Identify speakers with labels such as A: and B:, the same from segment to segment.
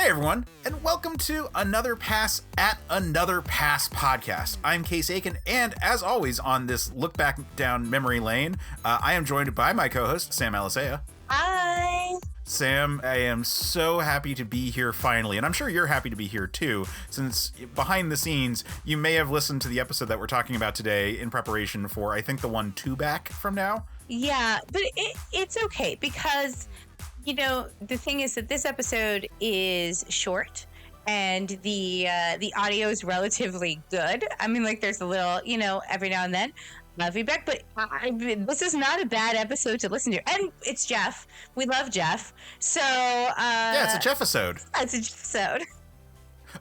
A: Hey everyone, and welcome to Another Pass at Another Pass podcast. I'm Case Aiken, and as always on this look back down memory lane, I am joined by my co-host, Sam Alisea.
B: Hi!
A: Sam, I am so happy to be here finally, and I'm sure you're happy to be here too, since behind the scenes, you may have listened to the episode that we're talking about today in preparation for, I think, the one two back from now.
B: Yeah, but it's okay because, you know, the thing is that this episode is short and the audio is relatively good. I mean, like, there's a little, you know, every now and then feedback, but this is not a bad episode to listen to. And it's Geoff. We love Geoff. So,
A: yeah, it's a Jeff-isode.
B: It's a Jeff-isode.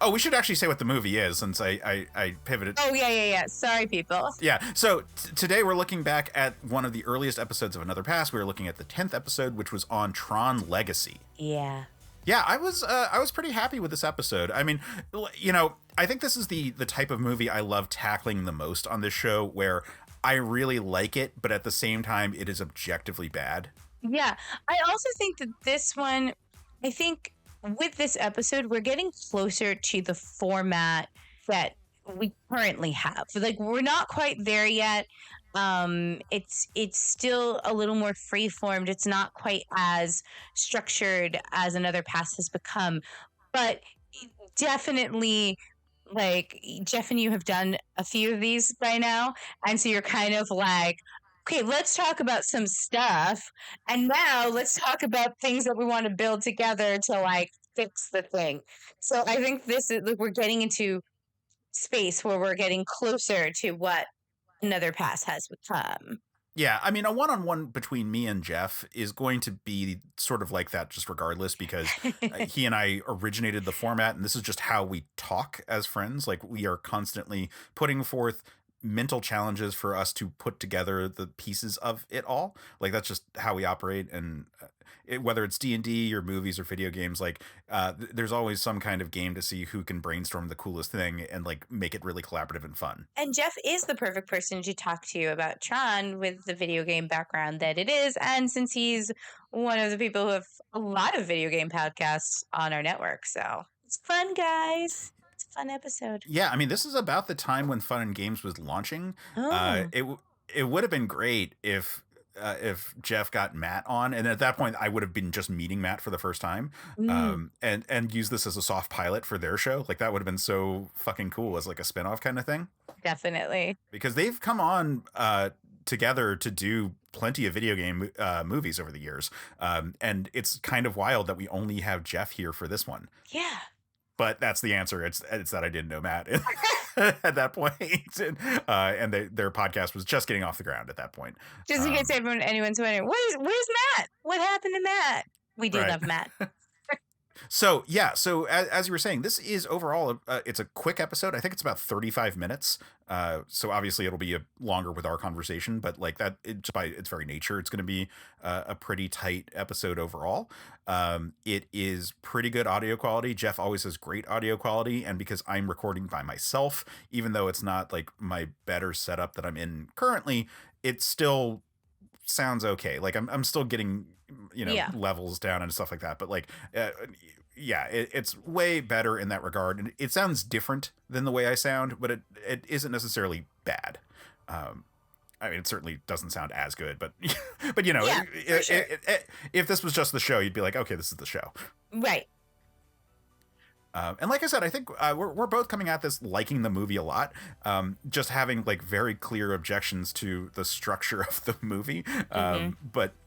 A: Oh, we should actually say what the movie is since I pivoted.
B: Oh, yeah. Sorry, people.
A: Yeah, so today we're looking back at one of the earliest episodes of Another Pass. We were looking at the 10th episode, which was on Tron Legacy.
B: Yeah.
A: Yeah, I was pretty happy with this episode. I mean, you know, I think this is the type of movie I love tackling the most on this show, where I really like it, but at the same time, it is objectively bad.
B: Yeah, I also think that this one, I think with this episode, we're getting closer to the format that we currently have. Like, we're not quite there yet. It's still a little more free-formed. It's not quite as structured as Another Pass has become, but definitely, like, Geoff and you have done a few of these by now, and so you're kind of like, okay, let's talk about some stuff, and now let's talk about things that we want to build together to, like, fix the thing. So I think this is, like, we're getting into space where we're getting closer to what Another Pass has become.
A: Yeah, I mean, a one-on-one between me and Geoff is going to be sort of like that just regardless, because he and I originated the format, and this is just how we talk as friends. Like, we are constantly putting forth mental challenges for us to put together the pieces of it all. Like, that's just how we operate. And whether it's D&D or movies or video games, like, there's always some kind of game to see who can brainstorm the coolest thing and, like, make it really collaborative and fun.
B: And Geoff is the perfect person to talk to about Tron with the video game background that it is. And since he's one of the people who have a lot of video game podcasts on our network. So it's fun, guys. It's a fun episode.
A: Yeah, I mean, this is about the time when Fun and Games was launching.
B: Oh.
A: It would have been great if Geoff got Matt on, and at that point I would have been just meeting Matt for the first time, and use this as a soft pilot for their show. Like, that would have been so fucking cool as like a spinoff kind of thing.
B: Definitely,
A: because they've come on together to do plenty of video game movies over the years, and it's kind of wild that we only have Geoff here for this one.
B: Yeah.
A: But that's the answer. It's that I didn't know Matt at that point, and their podcast was just getting off the ground at that point.
B: Just in case anyone's wondering, where's Matt? What happened to Matt? We do love Matt.
A: So as you were saying, this is overall it's a quick episode. I think it's about 35 minutes. So obviously it'll be longer with our conversation, but like that, just by its very nature, it's going to be a pretty tight episode overall. It is pretty good audio quality. Geoff always has great audio quality, and because I'm recording by myself, even though it's not like my better setup that I'm in currently, it still sounds okay. Like, I'm still getting, you know, levels down and stuff like that, but like it's way better in that regard, and it sounds different than the way I sound, but it isn't necessarily bad. I mean, it certainly doesn't sound as good, but you know, if this was just the show, you'd be like, okay, this is the show,
B: right?
A: And like I said, I think we're both coming at this liking the movie a lot, just having like very clear objections to the structure of the movie.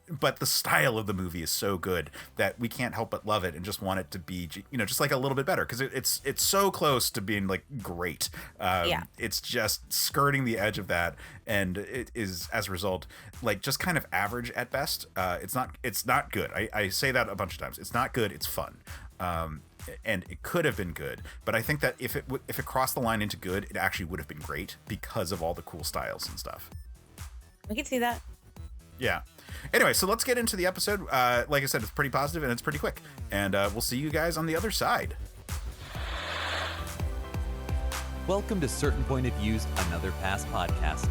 A: But the style of the movie is so good that we can't help but love it and just want it to be, you know, just like a little bit better, because it's so close to being like great. It's just skirting the edge of that, and it is, as a result, like just kind of average at best. It's not good. I say that a bunch of times. It's not good. It's fun. And it could have been good, but I think that if it crossed the line into good, it actually would have been great because of all the cool styles and stuff.
B: I can see that.
A: Yeah. Anyway, so let's get into the episode. Like I said, it's pretty positive and it's pretty quick, and we'll see you guys on the other side.
C: Welcome to Certain Point of View's Another Pass podcast.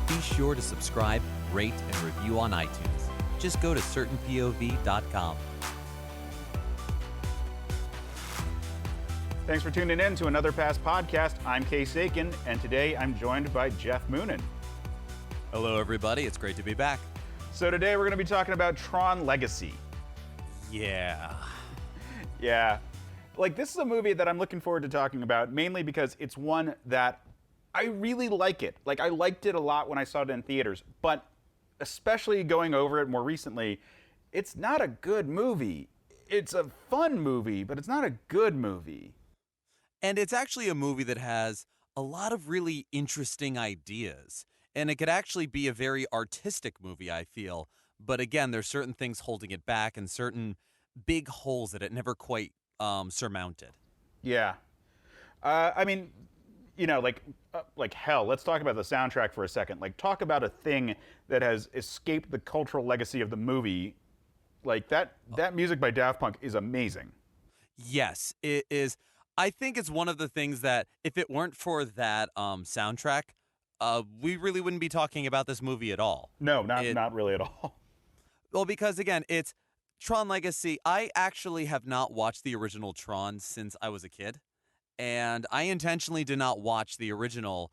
C: Be sure to subscribe, rate, and review on iTunes. Just go to certainpov.com.
A: Thanks for tuning in to another Pass podcast. I'm Case Aiken, and today I'm joined by Geoff Moonen.
C: Hello, everybody. It's great to be back.
A: So today we're going to be talking about Tron Legacy.
C: Yeah.
A: Yeah. Like, this is a movie that I'm looking forward to talking about, mainly because it's one that I really like it. Like, I liked it a lot when I saw it in theaters, but especially going over it more recently, it's not a good movie. It's a fun movie, but it's not a good movie.
C: And it's actually a movie that has a lot of really interesting ideas. And it could actually be a very artistic movie, I feel. But again, there's certain things holding it back and certain big holes that it never quite surmounted.
A: Yeah. I mean, you know, like hell, let's talk about the soundtrack for a second. Like, talk about a thing that has escaped the cultural legacy of the movie. Like, that music by Daft Punk is amazing.
C: Yes, it is. I think it's one of the things that if it weren't for that soundtrack, we really wouldn't be talking about this movie at all.
A: No, not really at all.
C: Well, because again, it's Tron Legacy. I actually have not watched the original Tron since I was a kid. And I intentionally did not watch the original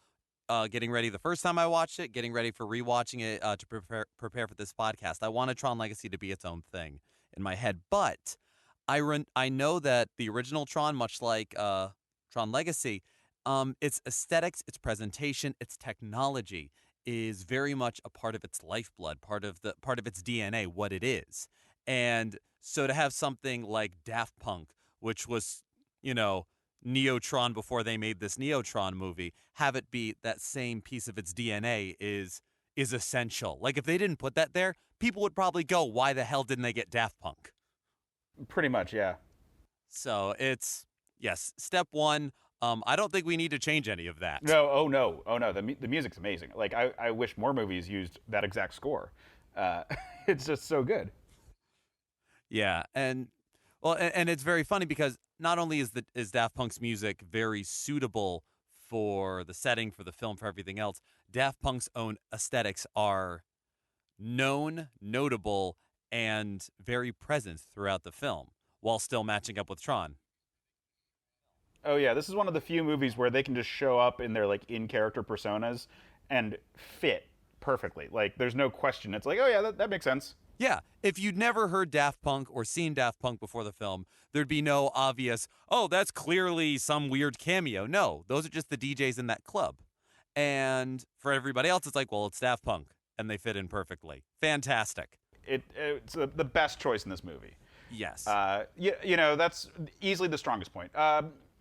C: getting ready the first time I watched it, getting ready for rewatching it to prepare for this podcast. I wanted Tron Legacy to be its own thing in my head. But I know that the original Tron, much like Tron Legacy, its aesthetics, its presentation, its technology is very much a part of its lifeblood, part of its DNA, what it is. And so to have something like Daft Punk, which was, you know, Neotron before they made this Neotron movie, have it be that same piece of its DNA is essential. Like, if they didn't put that there, people would probably go, why the hell didn't they get Daft Punk?
A: Pretty much, yeah.
C: So it's, yes, step one. I don't think we need to change any of that.
A: No, oh no. The music's amazing. Like, I wish more movies used that exact score. It's just so good.
C: Yeah, and well, and it's very funny because not only is Daft Punk's music very suitable for the setting, for the film, for everything else, Daft Punk's own aesthetics are known, notable, and very present throughout the film, while still matching up with Tron.
A: Oh yeah, this is one of the few movies where they can just show up in their like in-character personas and fit perfectly. Like, there's no question. It's like, oh yeah, that makes sense.
C: Yeah, if you'd never heard Daft Punk or seen Daft Punk before the film, there'd be no obvious, oh, that's clearly some weird cameo. No, those are just the DJs in that club. And for everybody else, it's like, well, it's Daft Punk, and they fit in perfectly. Fantastic.
A: It's the best choice in this movie.
C: Yes.
A: You know, that's easily the strongest point.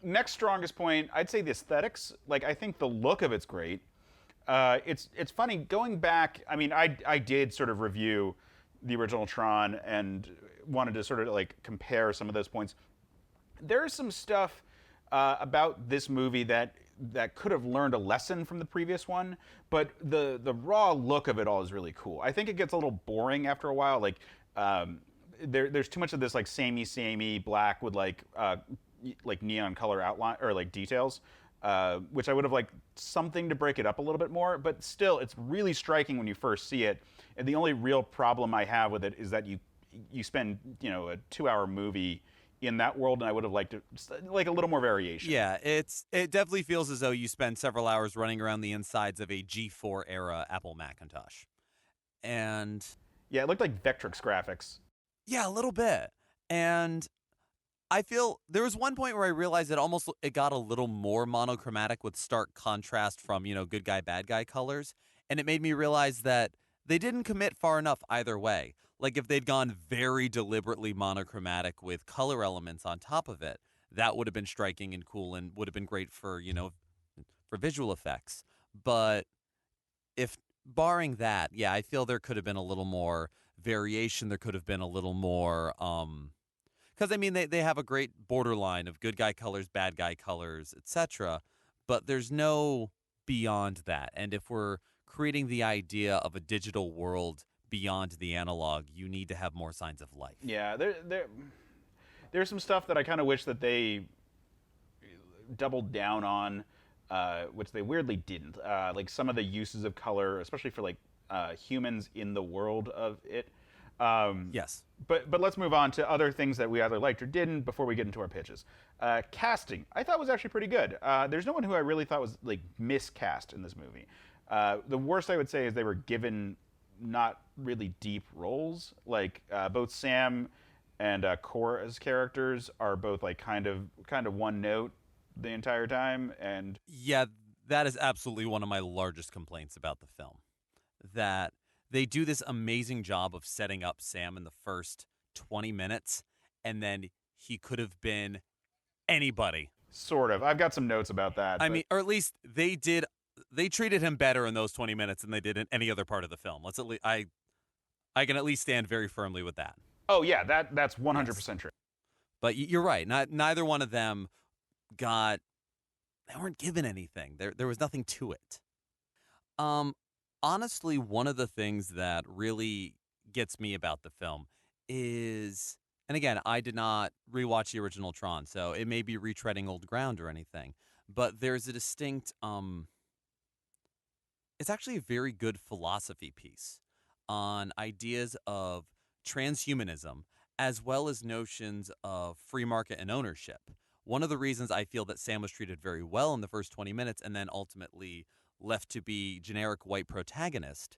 A: Next strongest point, I'd say the aesthetics. Like, I think the look of it's great. It's funny, going back, I mean, I did sort of review the original Tron and wanted to sort of like compare some of those points. There's some stuff about this movie that could have learned a lesson from the previous one, but the raw look of it all is really cool. I think it gets a little boring after a while. Like, there's too much of this like samey black with like neon color outline or like details, which I would have liked something to break it up a little bit more. But still, it's really striking when you first see it. And the only real problem I have with it is that you spend, you know, a 2-hour movie in that world, and I would have liked like a little more variation.
C: Yeah, it definitely feels as though you spend several hours running around the insides of a G4 era Apple Macintosh. And
A: yeah, it looked like Vectrix graphics.
C: Yeah, a little bit. And I feel there was one point where I realized it got a little more monochromatic with stark contrast from, you know, good guy, bad guy colors. And it made me realize that they didn't commit far enough either way. Like, if they'd gone very deliberately monochromatic with color elements on top of it, that would have been striking and cool and would have been great for, you know, for visual effects. But if barring that, yeah, I feel there could have been a little more variation. There could have been a little more, because I mean, they have a great borderline of good guy colors, bad guy colors, etc. But there's no beyond that. And if we're creating the idea of a digital world beyond the analog, you need to have more signs of life.
A: Yeah, there's some stuff that I kind of wish that they doubled down on, which they weirdly didn't. Like some of the uses of color, especially for like humans in the world of it.
C: Yes.
D: But let's move on to other things that we either liked or didn't before we get into our pitches. Casting, I thought was actually pretty good. There's no one who I really thought was like miscast in this movie. The worst I would say is they were given not really deep roles. Like both Sam and Cora's characters are both like kind of one note the entire time, and
C: Yeah, that is absolutely one of my largest complaints about the film. That they do this amazing job of setting up Sam in the first 20 minutes, and then he could have been anybody.
D: sort of. I've got some notes about that.
C: I
D: but-
C: mean, or at least they treated him better in those 20 minutes than they did in any other part of the film. Let's at least I can at least stand very firmly with that.
D: oh yeah, that's 100% true.
C: But you're right. Neither one of them they weren't given anything. There was nothing to it. Honestly, one of the things that really gets me about the film is, and again, I did not rewatch the original Tron, so it may be retreading old ground or anything, but there's a distinct, it's actually a very good philosophy piece on ideas of transhumanism as well as notions of free market and ownership. One of the reasons I feel that Sam was treated very well in the first 20 minutes and then ultimately left to be generic white protagonist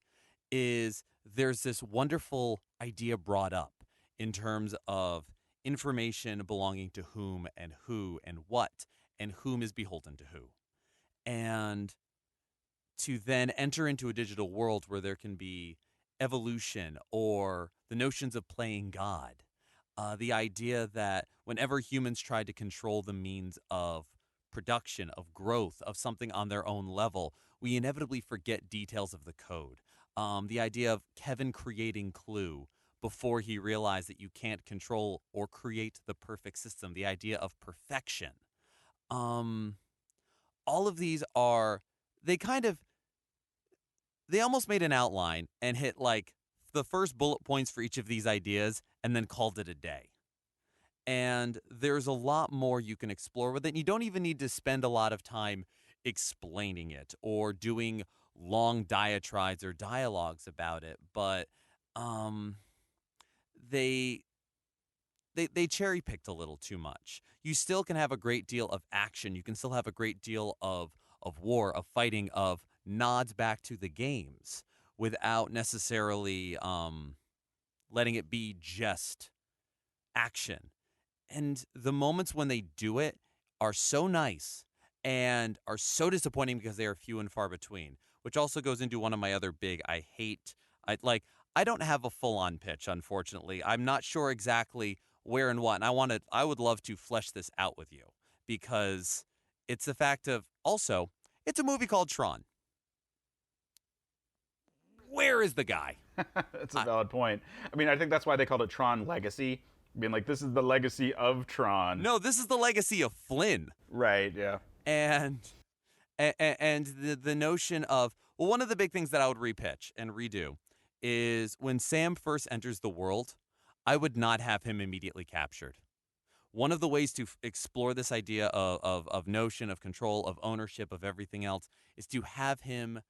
C: is there's this wonderful idea brought up in terms of information belonging to whom and who and what and whom is beholden to who. And to then enter into a digital world where there can be evolution or the notions of playing God. The idea that whenever humans try to control the means of production, of growth, of something on their own level, we inevitably forget details of the code. The idea of Kevin creating Clue before he realized that you can't control or create the perfect system, the idea of perfection. All of these they almost made an outline and hit like the first bullet points for each of these ideas and then called it a day. And there's a lot more you can explore with it. And you don't even need to spend a lot of time explaining it or doing long diatribes or dialogues about it. But they cherry picked a little too much. You still can have a great deal of action. You can still have a great deal of war, of fighting, of nods back to the games without necessarily letting it be just action. And the moments when they do it are so nice and are so disappointing because they are few and far between, which also goes into one of my other big I don't have a full-on pitch, unfortunately. I'm not sure exactly where and what, and I would love to flesh this out with you because it's the fact of also it's a movie called Tron. Where is the guy?
D: That's a valid point. I mean, I think that's why they called it Tron Legacy. Being like, this is the legacy of Tron.
C: No, this is the legacy of Flynn.
D: Right, yeah.
C: And the notion of, well, one of the big things that I would repitch and redo is when Sam first enters the world, I would not have him immediately captured. One of the ways to explore this idea of notion, of control, of ownership, of everything else is to have him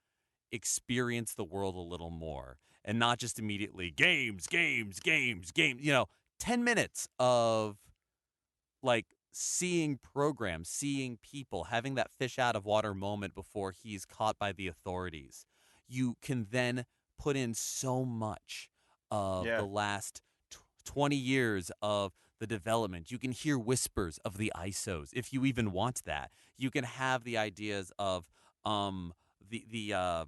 C: experience the world a little more and not just immediately games, 10 minutes of like seeing programs, seeing people, having that fish out of water moment before he's caught by the authorities. You can then put in so much of the last 20 years of the development. You can hear whispers of the ISOs if you even want that. You can have the ideas of the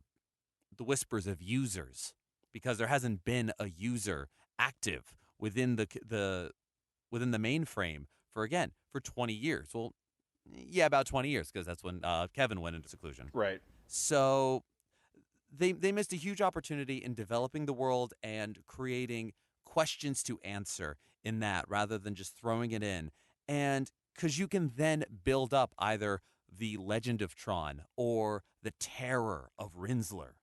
C: whispers of users because there hasn't been a user active within the mainframe for 20 years. Well, yeah, about 20 years because that's when Kevin went into seclusion.
D: Right.
C: So they missed a huge opportunity in developing the world and creating questions to answer in that rather than just throwing it in. And because you can then build up either the legend of Tron or the terror of Rinzler.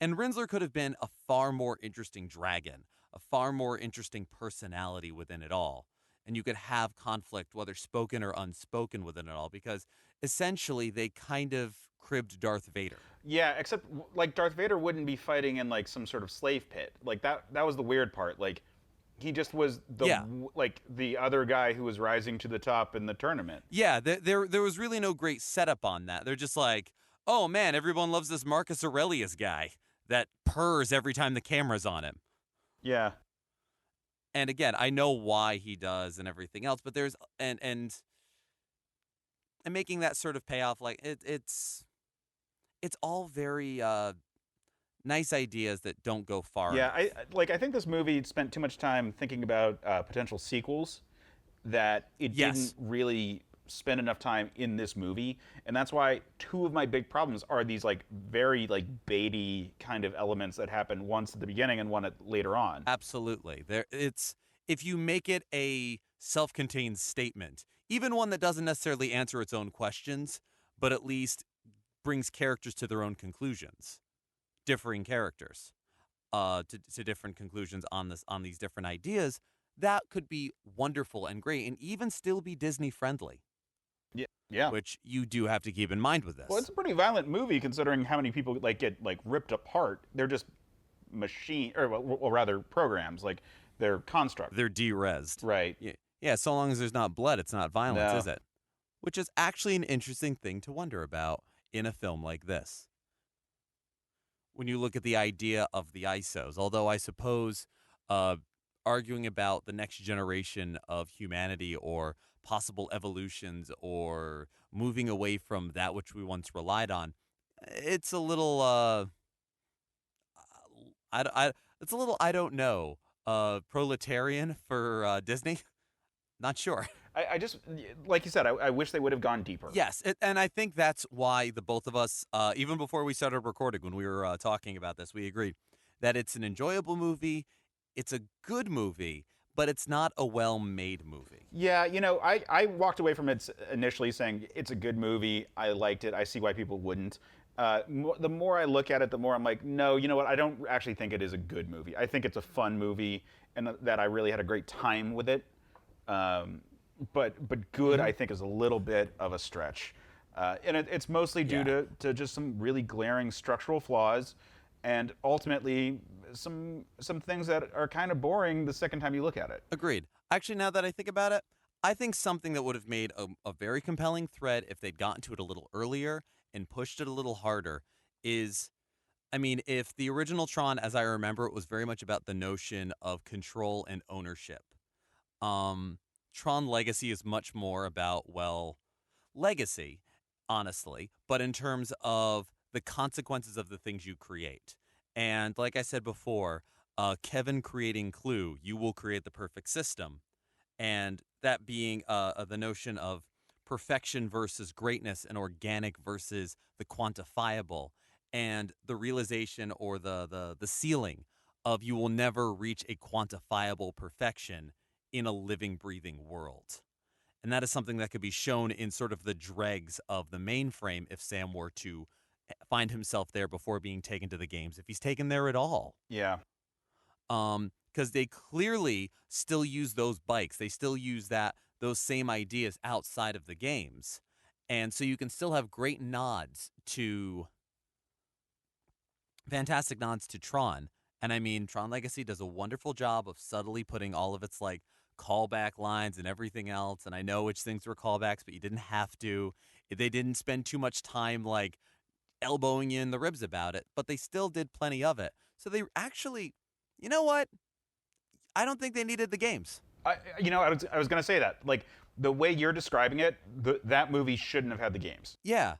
C: And Rinzler could have been a far more interesting dragon, a far more interesting personality within it all. and you could have conflict, whether spoken or unspoken, within it all, because essentially they kind of cribbed Darth Vader.
D: Yeah, except like Darth Vader wouldn't be fighting in like some sort of slave pit. Like that was the weird part. Like he just was
C: Yeah.
D: like the other guy who was rising to the top in the tournament.
C: Yeah, there was really no great setup on that. They're just like, oh man, everyone loves this Marcus Aurelius guy that purrs every time the camera's on him.
D: Yeah.
C: And again, I know why he does and everything else, but there's and making that sort of payoff, like it's all very nice ideas that don't go far
D: Yeah,
C: enough.
D: I think this movie spent too much time thinking about potential sequels that it
C: Yes.
D: didn't really spend enough time in this movie, and that's why two of my big problems are these like very like baity kind of elements that happen once at the beginning and one later on.
C: Absolutely. If you make it a self-contained statement, even one that doesn't necessarily answer its own questions, but at least brings characters to their own conclusions, differing characters, to different conclusions on these different ideas, that could be wonderful and great, and even still be Disney friendly.
D: Yeah, yeah.
C: Which you do have to keep in mind with this.
D: Well, it's a pretty violent movie considering how many people like get like ripped apart. They're just or rather programs, like they're constructs.
C: They're de-resed.
D: Right.
C: Yeah, so long as there's not blood, it's not violence,
D: No.
C: is it? Which is actually an interesting thing to wonder about in a film like this. When you look at the idea of the ISOs, although I suppose arguing about the next generation of humanity or possible evolutions or moving away from that which we once relied on, it's a little it's a little I don't know proletarian for Disney. Not sure.
D: I just, like you said, I wish they would have gone deeper.
C: Yes, and I think that's why the both of us, even before we started recording, when we were talking about this, we agreed that it's an enjoyable movie, it's a good movie, but it's not a well-made movie.
D: Yeah, I walked away from it initially saying it's a good movie. I liked it. I see why people wouldn't. The more I look at it, the more I'm like, no, you know what? I don't actually think it is a good movie. I think it's a fun movie, and that I really had a great time with it. But good, I think, is a little bit of a stretch. And it's mostly due to just some really glaring structural flaws, and ultimately some things that are kind of boring the second time you look at it.
C: Agreed. Actually, now that I think about it, I think something that would have made a very compelling thread if they'd gotten to it a little earlier and pushed it a little harder is, I mean, if the original Tron, as I remember it, was very much about the notion of control and ownership. Tron Legacy is much more about, well, legacy, honestly, but in terms of the consequences of the things you create. And like I said before, Kevin creating Clue, you will create the perfect system. And that being the notion of perfection versus greatness and organic versus the quantifiable, and the realization or the ceiling of you will never reach a quantifiable perfection in a living, breathing world. And that is something that could be shown in sort of the dregs of the mainframe if Sam were to find himself there before being taken to the games, if he's taken there at all.
D: Yeah.
C: Because they clearly still use those bikes. They still use those same ideas outside of the games. And so you can still have great nods to fantastic nods to Tron. And I mean, Tron Legacy does a wonderful job of subtly putting all of its like callback lines and everything else. And I know which things were callbacks, but you didn't have to. They didn't spend too much time like elbowing you in the ribs about it, but they still did plenty of it. So they actually, you know what? I don't think they needed the games.
D: I was going to say that. Like, the way you're describing it, that movie shouldn't have had the games.
C: Yeah,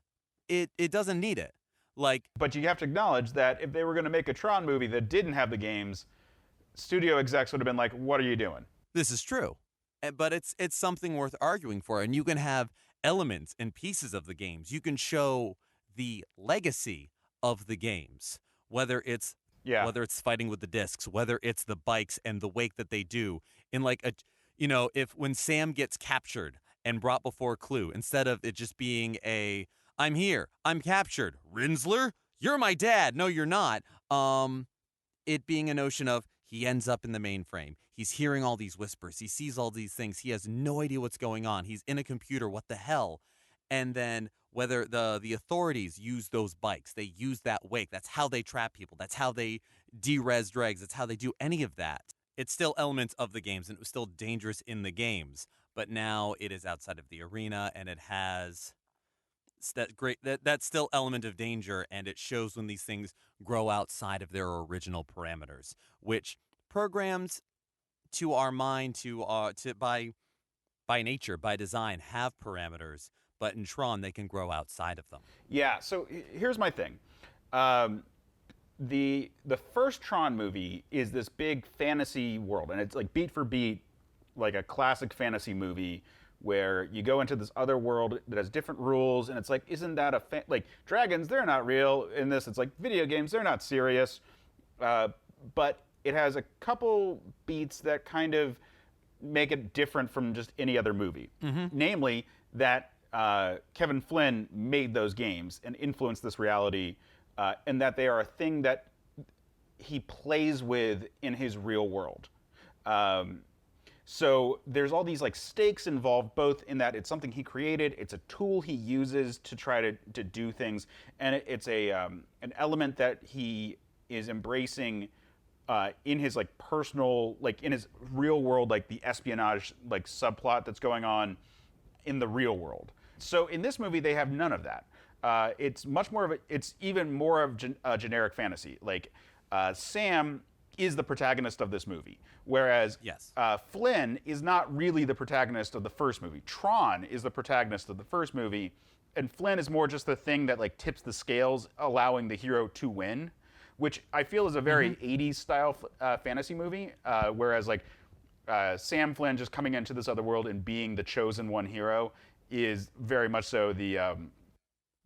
C: it doesn't need it. Like,
D: but you have to acknowledge that if they were going to make a Tron movie that didn't have the games, studio execs would have been like, what are you doing?
C: This is true. But it's something worth arguing for. And you can have elements and pieces of the games. You can show the legacy of the games, whether it's fighting with the discs, whether it's the bikes and the wake that they do in like if when Sam gets captured and brought before Clue, instead of it just being I'm here, I'm captured, Rinsler, you're my dad. No, you're not. It being a notion of He ends up in the mainframe. He's hearing all these whispers. He sees all these things. He has no idea what's going on. He's in a computer. What the hell? And then whether the authorities use those bikes, they use that wake. That's how they trap people. That's how they de-res dregs. That's how they do any of that. It's still elements of the games, and it was still dangerous in the games. But now it is outside of the arena, and it has that still element of danger, and it shows when these things grow outside of their original parameters, which programs to our mind to by nature, by design, have parameters, but in Tron they can grow outside of them.
D: Yeah, so here's my thing. The first Tron movie is this big fantasy world, and it's like beat for beat like a classic fantasy movie where you go into this other world that has different rules, and it's like, isn't that like dragons? They're not real. In this, it's like video games. They're not serious, but it has a couple beats that kind of make it different from just any other movie. Namely, that Kevin Flynn made those games and influenced this reality, and that they are a thing that he plays with in his real world. So there's all these like stakes involved, both in that it's something he created, it's a tool he uses to try to do things, and it's an element that he is embracing in his like personal, like in his real world, like the espionage like subplot that's going on in the real world. So in this movie, they have none of that. It's much more of it's even more of a generic fantasy. Like Sam is the protagonist of this movie, whereas
C: Yes.
D: Flynn is not really the protagonist of the first movie. Tron is the protagonist of the first movie, and Flynn is more just the thing that like tips the scales, allowing the hero to win, which I feel is a very 80s style fantasy movie, whereas like Sam Flynn just coming into this other world and being the chosen one hero is very much so the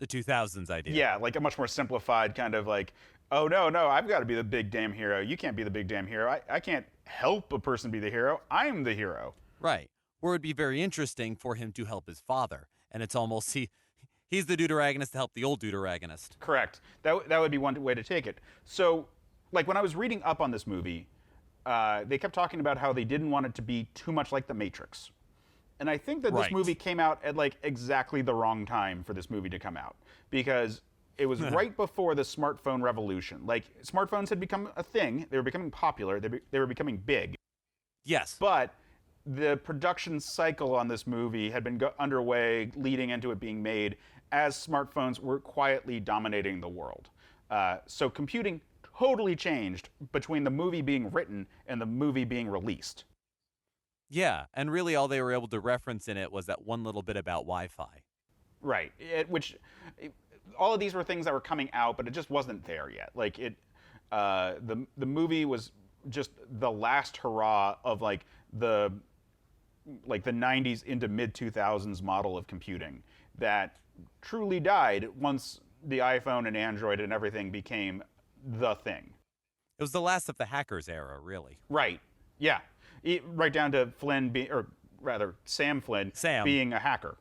C: 2000s idea.
D: yeah, like a much more simplified kind of like, oh no, I've got to be the big damn hero. You can't be the big damn hero. I can't help a person be the hero. I'm the hero.
C: Right. Where it'd be very interesting for him to help his father, and it's almost he's the deuteragonist to help the old deuteragonist.
D: Correct. That would be one way to take it. So, like when I was reading up on this movie, they kept talking about how they didn't want it to be too much like The Matrix. And I think that this
C: Right.
D: movie came out at like exactly the wrong time for this movie to come out, because it was right before the smartphone revolution. Like smartphones had become a thing. They were becoming popular. They were becoming big.
C: Yes.
D: But the production cycle on this movie had been underway leading into it being made as smartphones were quietly dominating the world. So computing totally changed between the movie being written and the movie being released.
C: Yeah, and really all they were able to reference in it was that one little bit about Wi-Fi.
D: Right. All of these were things that were coming out, but it just wasn't there yet. Like the movie was just the last hurrah of like the 90s into mid 2000s model of computing that truly died once the iPhone and Android and everything became the thing.
C: It was the last of the hackers era, really.
D: Right. Yeah. Right down to Sam Flynn being a hacker.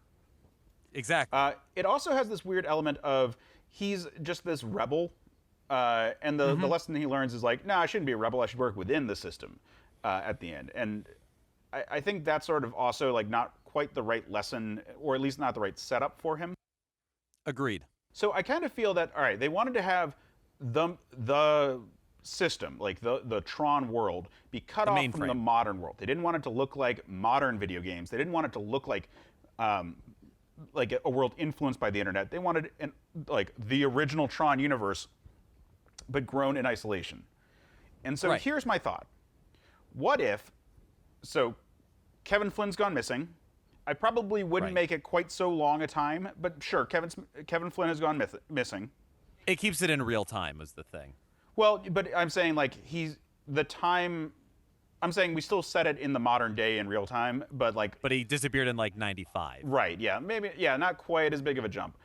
C: Exactly.
D: It also has this weird element of he's just this rebel, and the lesson he learns is like, I shouldn't be a rebel. I should work within the system at the end. And I think that's sort of also like not quite the right lesson, or at least not the right setup for him.
C: Agreed.
D: So I kind of feel that, all right, they wanted to have the system, like the Tron world, be cut off from the modern world. They didn't want it to look like modern video games. They didn't want it to look like a world influenced by the internet. They wanted like the original Tron universe, but grown in isolation. And so here's my thought. What if, so Kevin Flynn's gone missing. I probably wouldn't make it quite so long a time, but sure, Kevin Flynn has gone missing.
C: It keeps it in real time is the thing.
D: Well, but I'm saying like I'm saying we still set it in the modern day in real time, but like...
C: But he disappeared in like 95.
D: Right, yeah. Maybe, yeah, not quite as big of a jump.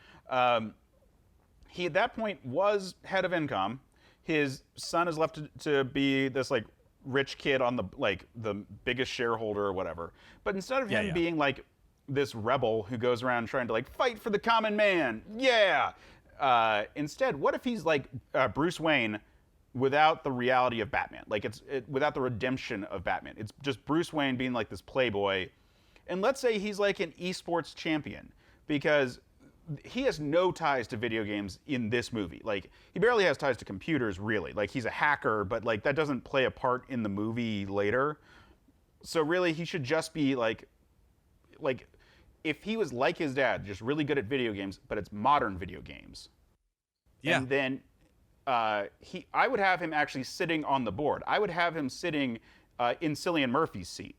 D: He, at that point, was head of income. His son is left to be this like rich kid on the biggest shareholder or whatever. But instead of him being like this rebel who goes around trying to like fight for the common man, instead, what if he's like Bruce Wayne without the reality of Batman. Like without the redemption of Batman. It's just Bruce Wayne being like this playboy. And let's say he's like an esports champion, because he has no ties to video games in this movie. Like, he barely has ties to computers, really. Like, he's a hacker, but like that doesn't play a part in the movie later. So really, he should just be like if he was like his dad, just really good at video games, but it's modern video games.
C: Yeah.
D: And then I would have him actually sitting on the board. I would have him sitting in Cillian Murphy's seat.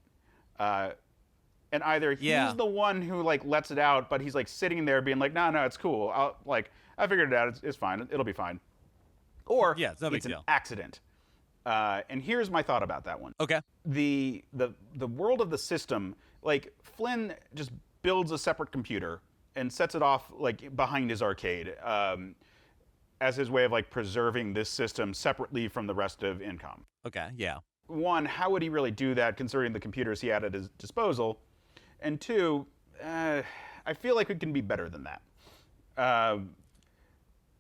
D: And either he's the one who like lets it out, but he's like sitting there being like, no, it's cool. I figured it out. It's fine. It'll be fine. Or
C: it's no big deal.
D: An accident. And here's my thought about that one.
C: Okay.
D: The world of the system, like Flynn just builds a separate computer and sets it off like behind his arcade as his way of like preserving this system separately from the rest of Incom.
C: Okay. Yeah.
D: One, how would he really do that considering the computers he had at his disposal? And two, I feel like it can be better than that.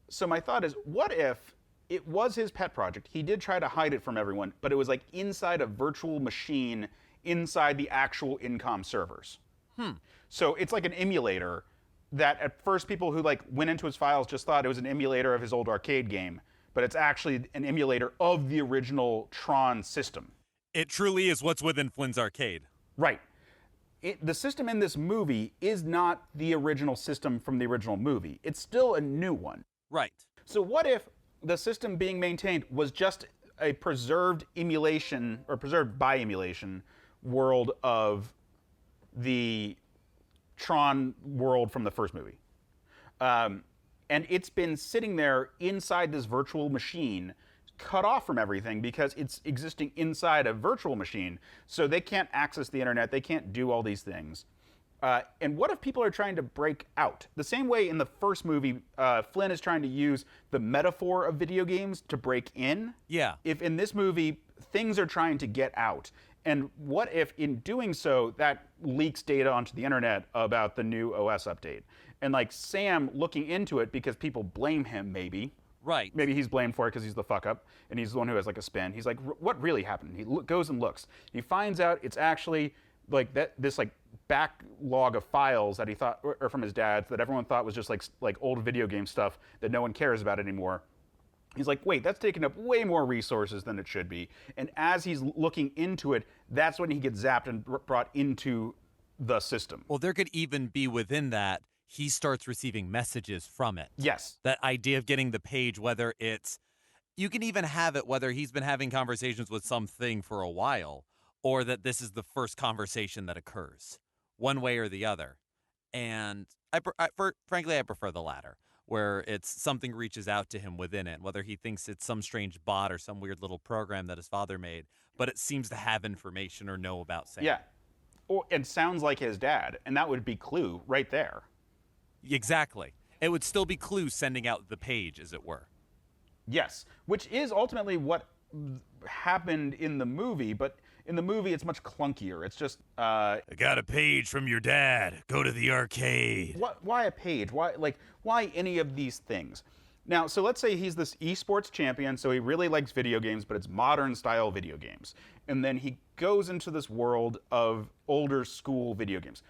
D: So my thought is, what if it was his pet project? He did try to hide it from everyone, but it was like inside a virtual machine inside the actual Incom servers. So it's like an emulator that at first people who like went into his files just thought it was an emulator of his old arcade game, but it's actually an emulator of the original Tron system.
C: It truly is what's within Flynn's arcade.
D: Right. The system in this movie is not the original system from the original movie. It's still a new one.
C: Right.
D: So what if the system being maintained was just a preserved emulation, or preserved by emulation, world of the Tron world from the first movie? And it's been sitting there inside this virtual machine, cut off from everything because it's existing inside a virtual machine. So they can't access the internet. They can't do all these things. And what if people are trying to break out? The same way in the first movie, Flynn is trying to use the metaphor of video games to break in.
C: Yeah.
D: If in this movie, things are trying to get out. And what if in doing so, that leaks data onto the internet about the new OS update? And like Sam looking into it because people blame him, maybe.
C: Right.
D: Maybe he's blamed for it because he's the fuck up, and he's the one who has like a spin. He's like, what really happened? He goes and looks. He finds out it's actually like this like backlog of files that he thought, or from his dad, that everyone thought was just like old video game stuff that no one cares about anymore. He's like, wait, that's taking up way more resources than it should be. And as he's looking into it, that's when he gets zapped and brought into the system.
C: Well, there could even be within that, he starts receiving messages from it.
D: Yes.
C: That idea of getting the page, whether it's, you can even have it whether he's been having conversations with something for a while, or that this is the first conversation that occurs, one way or the other. And frankly, I prefer the latter, where it's something reaches out to him within it, whether he thinks it's some strange bot or some weird little program that his father made, but it seems to have information or know about Sam.
D: Yeah. Or it sounds like his dad, and that would be clue right there.
C: Exactly. It would still be clue sending out the page, as it were.
D: Yes, which is ultimately what happened in the movie, but in the movie it's much clunkier. It's just
C: I got a page from your dad. Go to the arcade.
D: Why a page? Why any of these things? Now, so let's say he's this esports champion, so he really likes video games, but it's modern style video games. And then he goes into this world of older school video games.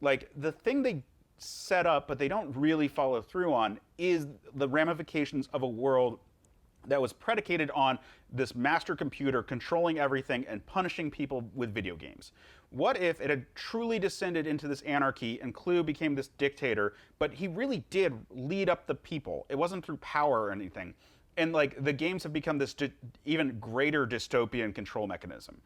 D: Like, the thing they set up, but they don't really follow through on, is the ramifications of a world that was predicated on this master computer controlling everything and punishing people with video games. What if it had truly descended into this anarchy and Clue became this dictator, but he really did lead up the people? It wasn't through power or anything. And like the games have become this even greater dystopian control mechanism.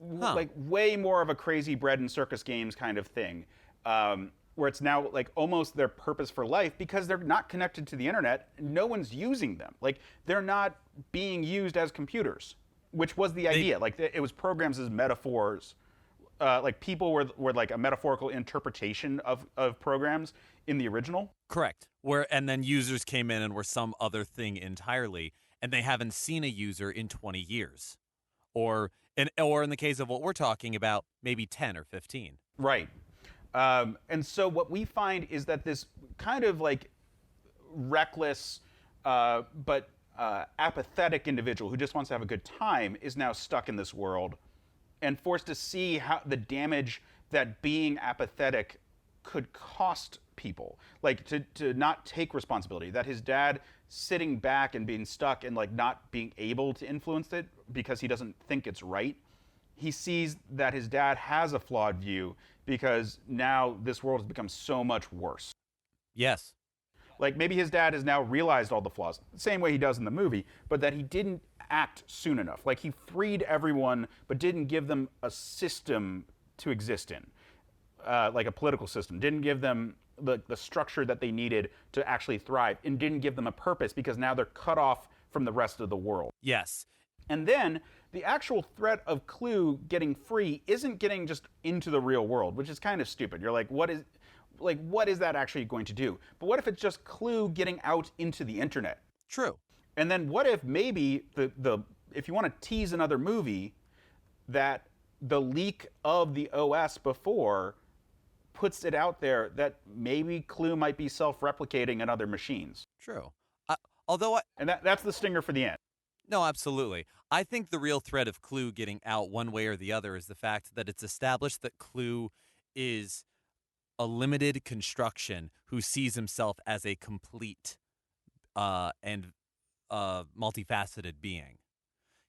D: Like way more of a crazy bread and circus games kind of thing. Where it's now like almost their purpose for life because they're not connected to the internet. No one's using them. Like they're not being used as computers, which was the idea. Like it was programs as metaphors. Like people were like a metaphorical interpretation of programs in the original.
C: Correct. And then users came in and were some other thing entirely, and they haven't seen a user in 20 years. Or in the case of what we're talking about, maybe 10 or 15.
D: Right. And so what we find is that this kind of like reckless, but apathetic individual who just wants to have a good time is now stuck in this world and forced to see how the damage that being apathetic could cost people. Like to not take responsibility. That his dad sitting back and being stuck and like not being able to influence it because he doesn't think it's right. He sees that his dad has a flawed view because now this world has become so much worse.
C: Yes.
D: Like maybe his dad has now realized all the flaws, the same way he does in the movie, but that he didn't act soon enough. Like he freed everyone, but didn't give them a system to exist in, like a political system. Didn't give them the structure that they needed to actually thrive, and didn't give them a purpose because now they're cut off from the rest of the world.
C: Yes.
D: And then the actual threat of Clue getting free isn't getting just into the real world, which is kind of stupid. You're like, what is that actually going to do? But what if it's just Clue getting out into the internet?
C: True.
D: And then what if maybe if you want to tease another movie, that the leak of the OS before puts it out there that maybe Clue might be self-replicating in other machines.
C: True.
D: And that's the stinger for the end.
C: No, absolutely. I think the real threat of Clue getting out one way or the other is the fact that it's established that Clue is a limited construction who sees himself as a complete and multifaceted being.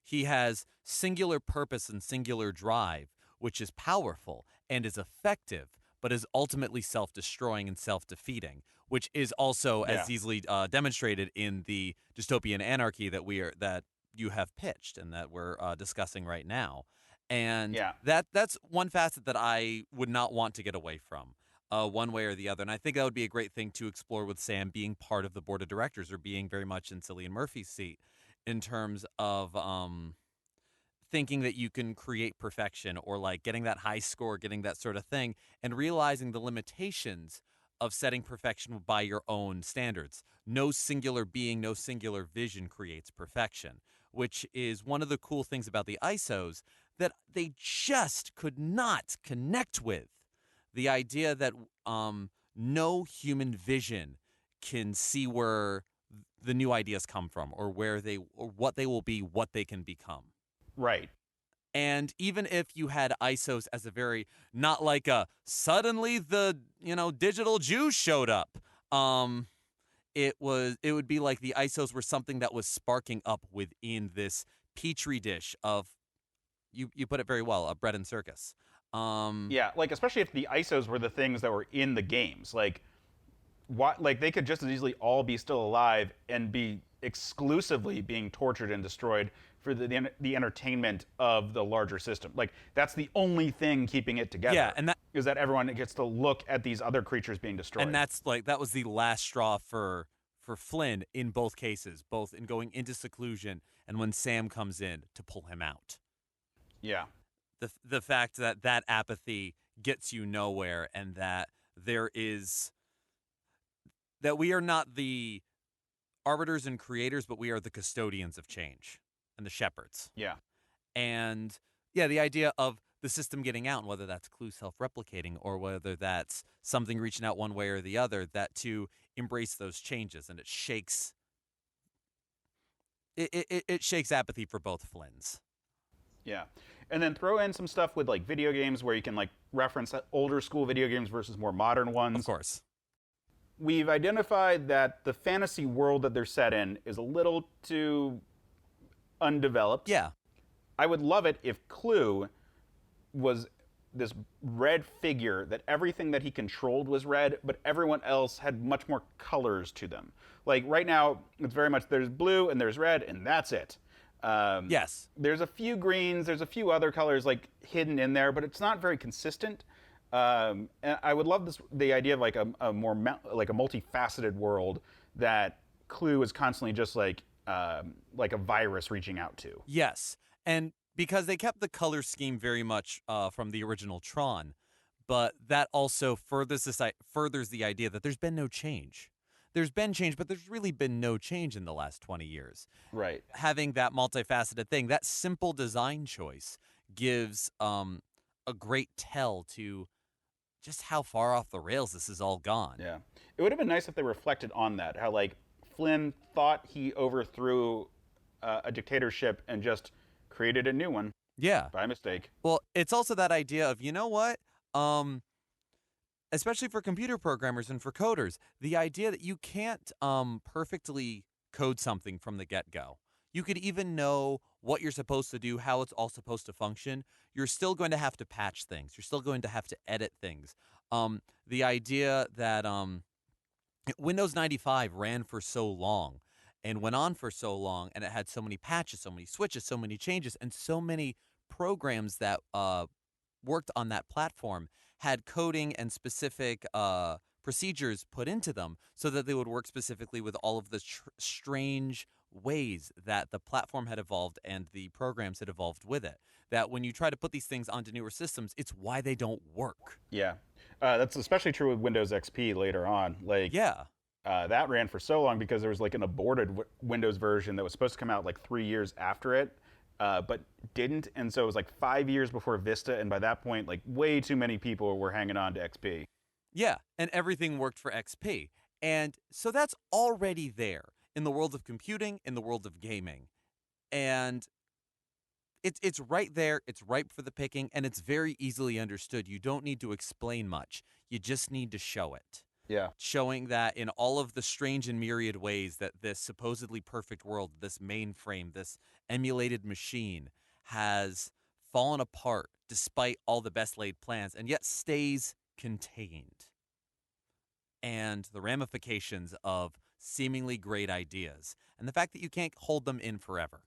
C: He has singular purpose and singular drive, which is powerful and is effective, but is ultimately self-destroying and self-defeating, which is also as easily demonstrated in the dystopian anarchy that you have pitched and that we're discussing right now. And that's one facet that I would not want to get away from, one way or the other. And I think that would be a great thing to explore with Sam being part of the board of directors or being very much in Cillian Murphy's seat in terms of thinking that you can create perfection or like getting that high score, getting that sort of thing, and realizing the limitations of setting perfection by your own standards. No singular being, no singular vision creates perfection, which is one of the cool things about the ISOs that they just could not connect with. The idea that no human vision can see where the new ideas come from or what they will be, what they can become.
D: Right.
C: And even if you had ISOs as a very, not like a suddenly the, digital Jews showed up. It would be like the ISOs were something that was sparking up within this petri dish of, you put it very well, a bread and circus.
D: Like especially if the ISOs were the things that were in the games, like they could just as easily all be still alive and be exclusively being tortured and destroyed for the entertainment of the larger system. Like that's the only thing keeping it together.
C: Yeah, and that
D: is that everyone gets to look at these other creatures being destroyed.
C: And that was the last straw for Flynn in both cases, both in going into seclusion and when Sam comes in to pull him out.
D: Yeah.
C: The fact that apathy gets you nowhere, and that we are not the arbiters and creators, but we are the custodians of change and the shepherds.
D: Yeah.
C: And the idea of the system getting out, and whether that's Clue self-replicating or whether that's something reaching out one way or the other, that to embrace those changes, and it shakes apathy for both Flynns.
D: Yeah. And then throw in some stuff with like video games where you can like reference older school video games versus more modern ones.
C: Of course.
D: We've identified that the fantasy world that they're set in is a little too undeveloped.
C: Yeah.
D: I would love it if Clue was this red figure that everything that he controlled was red, but everyone else had much more colors to them. Like right now, it's very much there's blue and there's red and that's it.
C: Yes.
D: There's a few greens, there's a few other colors like hidden in there, but it's not very consistent. And I would love the idea of like a more like a multifaceted world that Clue is constantly just like a virus reaching out to.
C: Yes, and because they kept the color scheme very much from the original Tron, but that also furthers the idea that there's been no change. There's been change, but there's really been no change in the last 20 years.
D: Right.
C: Having that multifaceted thing, that simple design choice gives a great tell to just how far off the rails this has all gone.
D: Yeah. It would have been nice if they reflected on that, how like Flynn thought he overthrew a dictatorship and just created a new one.
C: Yeah.
D: By mistake.
C: Well, it's also that idea of, you know what? Especially for computer programmers and for coders, the idea that you can't perfectly code something from the get-go. You could even know what you're supposed to do, how it's all supposed to function. You're still going to have to patch things. You're still going to have to edit things. The idea that Windows 95 ran for so long and went on for so long, and it had so many patches, so many switches, so many changes, and so many programs that worked on that platform had coding and specific procedures put into them so that they would work specifically with all of the strange ways that the platform had evolved and the programs had evolved with it. That when you try to put these things onto newer systems, it's why they don't work.
D: Yeah. That's especially true with Windows XP later on. Like,
C: yeah.
D: That ran for so long because there was like an aborted Windows version that was supposed to come out like 3 years after it, but didn't. And so it was like 5 years before Vista. And by that point, like way too many people were hanging on to XP.
C: Yeah. And everything worked for XP. And so that's already there in the world of computing, in the world of gaming. And it's right there. It's ripe for the picking. And it's very easily understood. You don't need to explain much. You just need to show it.
D: Yeah.
C: Showing that in all of the strange and myriad ways that this supposedly perfect world, this mainframe, this emulated machine has fallen apart despite all the best laid plans and yet stays contained. And the ramifications of seemingly great ideas and the fact that you can't hold them in forever.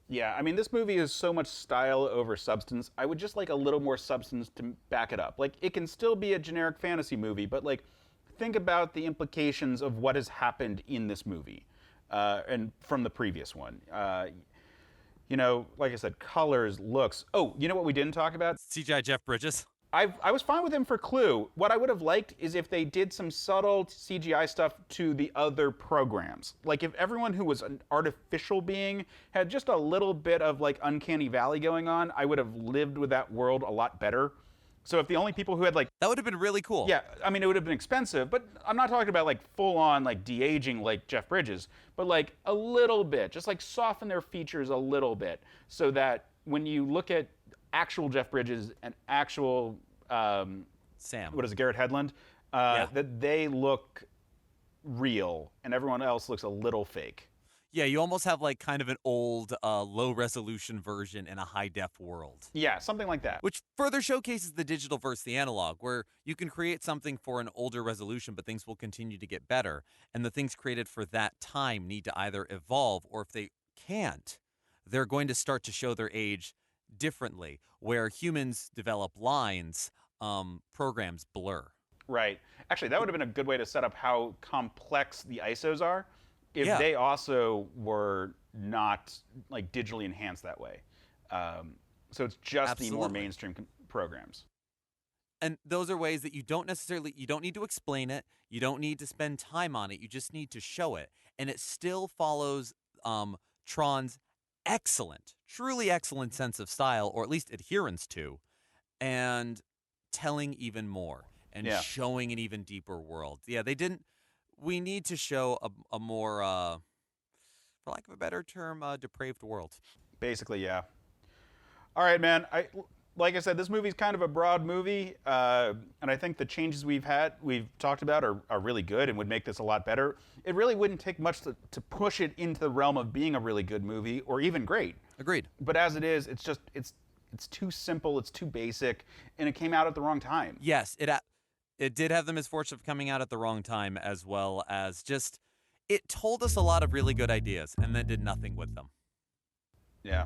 D: Yeah, I mean, this movie is so much style over substance. I would just like a little more substance to back it up. Like, it can still be a generic fantasy movie, but like, think about the implications of what has happened in this movie and from the previous one. You know, like I said, colors, looks. Oh, you know what we didn't talk about?
C: CGI Jeff Bridges.
D: I was fine with him for Clue. What I would have liked is if they did some subtle CGI stuff to the other programs. Like if everyone who was an artificial being had just a little bit of like Uncanny Valley going on, I would have lived with that world a lot better. So if the only people who had like...
C: That would have been really cool.
D: Yeah, I mean, it would have been expensive, but I'm not talking about like full-on like de-aging like Jeff Bridges, but like a little bit, just like soften their features a little bit so that when you look at actual Jeff Bridges and actual...
C: Sam.
D: What is it, Garrett Hedlund? That they look real and everyone else looks a little fake.
C: Yeah, you almost have like kind of an old low-resolution version in a high-def world.
D: Yeah, something like that.
C: Which further showcases the digital versus the analog, where you can create something for an older resolution, but things will continue to get better. And the things created for that time need to either evolve, or if they can't, they're going to start to show their age differently. Where humans develop lines, programs blur.
D: Right. Actually, that would have been a good way to set up how complex the ISOs are. If they also were not like digitally enhanced that way. So it's just the more mainstream programs.
C: And those are ways that you don't need to explain it. You don't need to spend time on it. You just need to show it. And it still follows Tron's truly excellent sense of style, or at least adherence to, and telling even more and showing an even deeper world. Yeah, they didn't. We need to show a more, for lack of a better term, depraved world.
D: Basically, yeah. All right, man. Like I said, this movie's kind of a broad movie, and I think the changes we've talked about are really good and would make this a lot better. It really wouldn't take much to push it into the realm of being a really good movie or even great.
C: Agreed.
D: But as it is, it's too simple, it's too basic, and it came out at the wrong time.
C: Yes, it did have the misfortune of coming out at the wrong time, as well as just it told us a lot of really good ideas and then did nothing with them.
D: Yeah.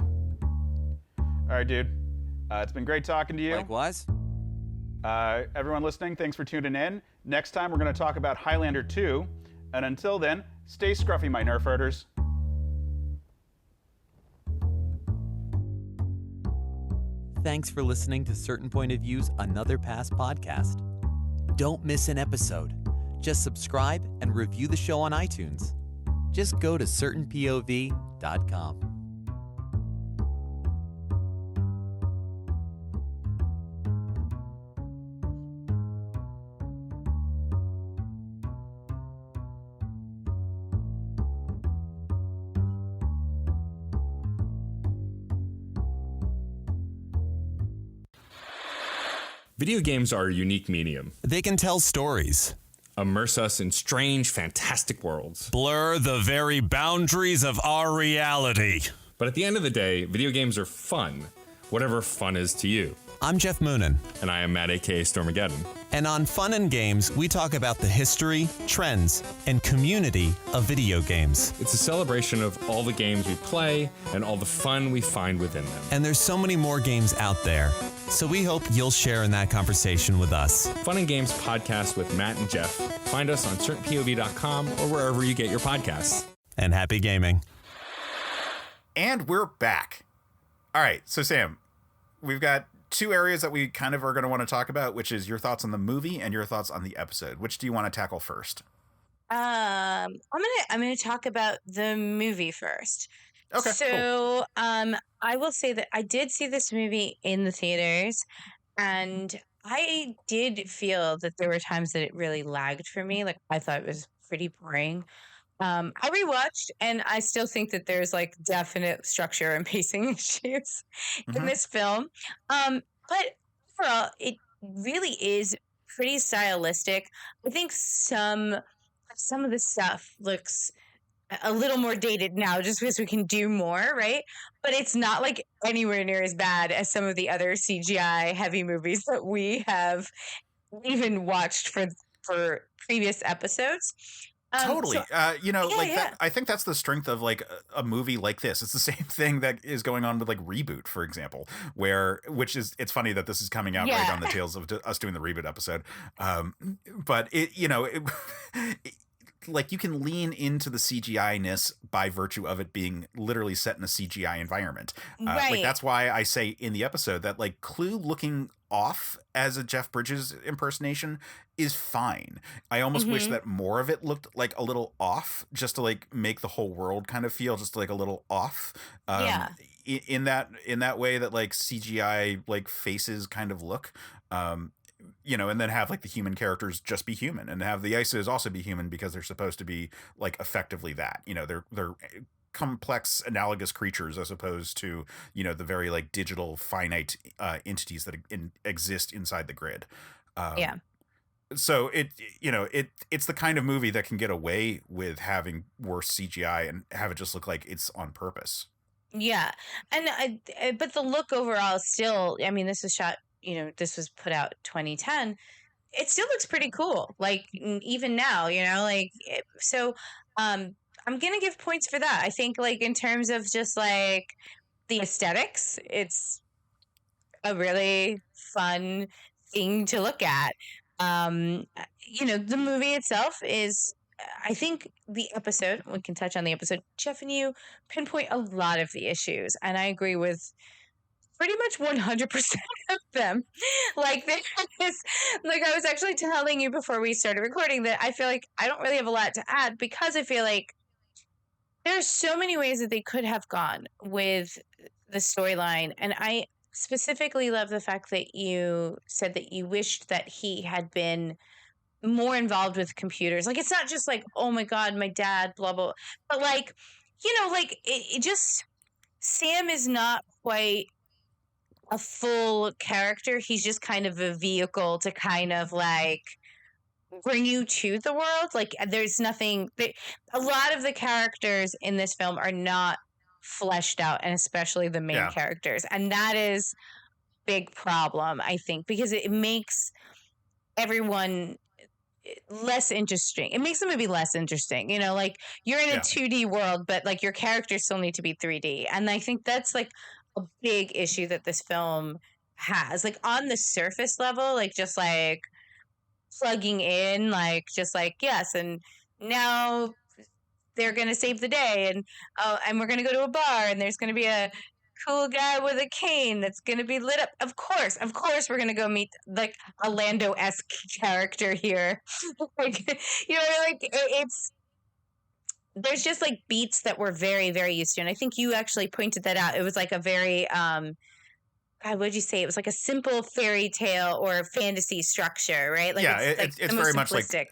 D: All right, dude. It's been great talking to you.
C: Likewise.
D: Everyone listening, thanks for tuning in. Next time, we're going to talk about Highlander 2. And until then, stay scruffy, my Nerf herders.
C: Thanks for listening to Certain Point of View's Another Pass podcast. Don't miss an episode. Just subscribe and review the show on iTunes. Just go to certainpov.com.
E: Video games are a unique medium.
C: They can tell stories,
E: Immerse us in strange, fantastic worlds.
C: blur the very boundaries of our reality.
E: But at the end of the day, video games are fun, whatever fun is to you.
C: I'm Geoff Moonen,
E: And I am Matt, aka Stormageddon.
C: and on Fun and Games, we talk about the history, trends, and community of video games.
E: It's a celebration of all the games we play and all the fun we find within them.
C: And there's so many more games out there, so we hope you'll share in that conversation with us.
E: Fun and Games podcast with Matt and Jeff. Find us on certainpov.com or wherever you get your podcasts.
C: And happy gaming.
A: And we're back. All right, so Sam, we've got two areas that we kind of are going to want to talk about, which is your thoughts on the movie and your thoughts on the episode. Which do you want to tackle first?
B: I'm gonna talk about the movie first.
A: Okay,
B: So, I will say that I did see this movie in the theaters, and I did feel that there were times that it really lagged for me. Like, I thought it was pretty boring. I rewatched, and I still think that there's like definite structure and pacing issues in
A: Mhm.
B: this film. But overall, it really is pretty stylistic. I think some of the stuff looks a little more dated now just because we can do more, right? But it's not like anywhere near as bad as some of the other CGI heavy movies that we have even watched for previous episodes.
A: Totally.
B: So,
A: You know,
B: yeah,
A: like
B: yeah.
A: that, I think that's the strength of like a movie like this. It's the same thing that is going on with like Reboot, for example, it's funny that this is coming out right
B: Yeah.
A: on the tails of us doing the Reboot episode. But like you can lean into the CGI-ness by virtue of it being literally set in a CGI environment. Like
B: Right.
A: that's why I say in the episode that like Clue looking off as a Jeff Bridges impersonation is fine. I almost wish
B: Mhm.
A: that more of it looked like a little off, just to like make the whole world kind of feel just like a little off.
B: Yeah.
A: In that way that like CGI like faces kind of look. And then have like the human characters just be human, and have the ISOs also be human because they're supposed to be like effectively that. They're complex analogous creatures as opposed to the very like digital finite entities that exist inside the grid.
B: Yeah.
A: So it's the kind of movie that can get away with having worse CGI and have it just look like it's on purpose.
B: Yeah. But the look overall is still, I mean, this was put out 2010. It still looks pretty cool. Like even now, I'm going to give points for that. I think like in terms of just like the aesthetics, it's a really fun thing to look at. The movie itself is, I think the episode, we can touch on the episode. Jeff and you pinpoint a lot of the issues, and I agree with pretty much 100% of them. Like there is, like I was actually telling you before we started recording that I feel like I don't really have a lot to add because I feel like there's so many ways that they could have gone with the storyline. And I specifically love the fact that you said that you wished that he had been more involved with computers. Like, it's not just like, oh my God, my dad, blah, blah, but like, it just, Sam is not quite a full character. He's just kind of a vehicle to kind of like bring you to the world. Like there's nothing, a lot of the characters in this film are not fleshed out, and especially the main characters. And that is a big problem, I think, because it makes everyone less interesting. It makes the movie less interesting. Like you're in a 2D world, but like your characters still need to be 3D. And I think that's like a big issue that this film has. Like on the surface level, like just like plugging in, like just like, yes, and now they're going to save the day, and we're going to go to a bar, and there's going to be a cool guy with a cane that's going to be lit up. Of course, we're going to go meet like a Lando-esque character here. Like, it's, there's just like beats that we're very, very used to. And I think you actually pointed that out. It was like a very, God, what'd you say? It was like a simple fairy tale or fantasy structure, right? Like,
A: Yeah,
B: it's
A: very much like
B: simplistic.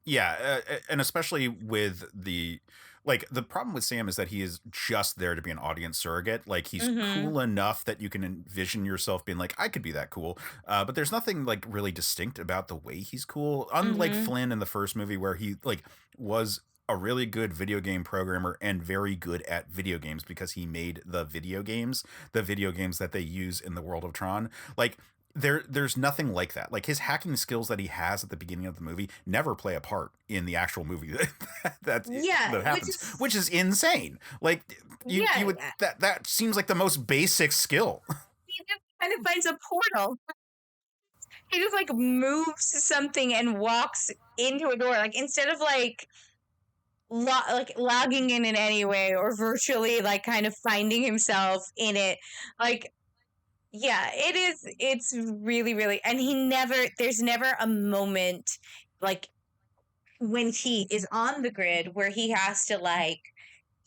A: Yeah, and especially with the like the problem with Sam is that he is just there to be an audience surrogate. Like he's
B: Mm-hmm.
A: cool enough that you can envision yourself being like, I could be that cool. But there's nothing like really distinct about the way he's cool. Unlike
B: Mm-hmm.
A: Flynn in the first movie, where he like was a really good video game programmer and very good at video games because he made the video games that they use in the world of Tron. Like there's nothing like that. Like his hacking skills that he has at the beginning of the movie never play a part in the actual movie that
B: Yeah,
A: that happens, which is insane. Like you would that seems like the most basic skill.
B: he just kind of finds a portal. He just like moves something and walks into a door. Like instead of like logging in any way or virtually like kind of finding himself in it, like yeah, it's really really, and there's never a moment like when he is on the grid where he has to like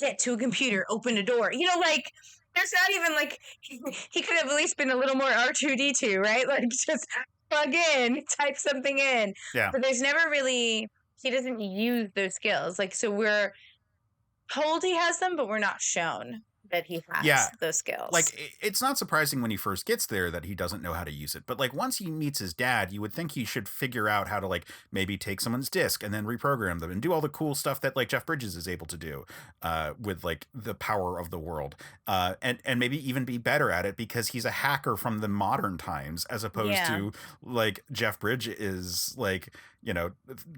B: get to a computer, open a door, like there's not even like he could have at least been a little more R2D2, right? Like just plug in, type something in.
A: Yeah.
B: But there's never really, he doesn't use those skills. Like, so we're told he has them, but we're not shown that he has those skills.
A: Like it's not surprising when he first gets there that he doesn't know how to use it. But like once he meets his dad, you would think he should figure out how to like maybe take someone's disk and then reprogram them and do all the cool stuff that like Jeff Bridges is able to do with like the power of the world. And maybe even be better at it because he's a hacker from the modern times as opposed to like Jeff Bridge is like,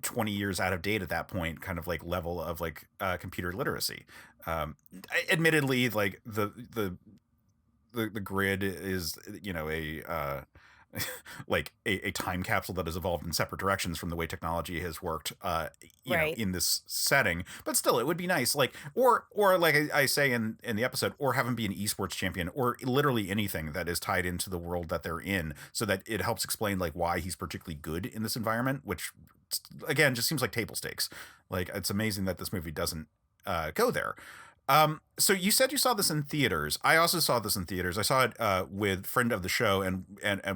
A: 20 years out of date at that point, kind of like level of like computer literacy. Admittedly, like the grid is a like a time capsule that has evolved in separate directions from the way technology has worked in this setting, but still it would be nice, like or like I say in the episode, or have him be an esports champion or literally anything that is tied into the world that they're in, so that it helps explain like why he's particularly good in this environment, which again just seems like table stakes. Like it's amazing that this movie doesn't go there. So you said you saw this in theaters. I also saw this in theaters. I saw it with friend of the show and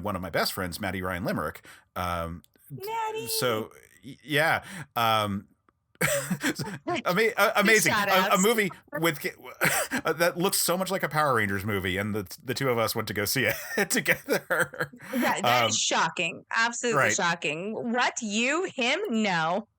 A: one of my best friends, Maddie Ryan Limerick.
B: Maddie.
A: So yeah. Amazing. A movie with that looks so much like a Power Rangers movie, and the two of us went to go see it together.
B: That is shocking. Absolutely shocking. What? You? Him? No.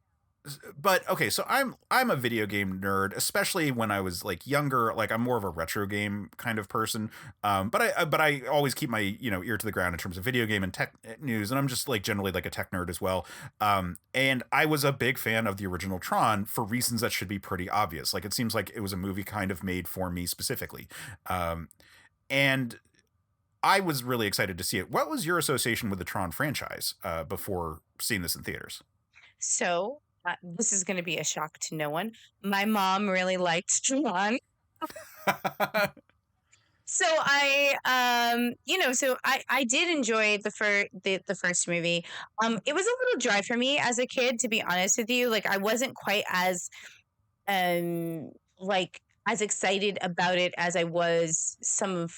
A: But okay, so I'm a video game nerd, especially when I was like younger. Like I'm more of a retro game kind of person. But I always keep my ear to the ground in terms of video game and tech news, and I'm just like generally like a tech nerd as well. And I was a big fan of the original Tron for reasons that should be pretty obvious. Like it seems like it was a movie kind of made for me specifically. And I was really excited to see it. What was your association with the Tron franchise before seeing this in theaters?
B: So. This is going to be a shock to no one. My mom really liked Tron. So I did enjoy the first movie. It was a little dry for me as a kid, to be honest with you. Like I wasn't quite as as excited about it as I was some of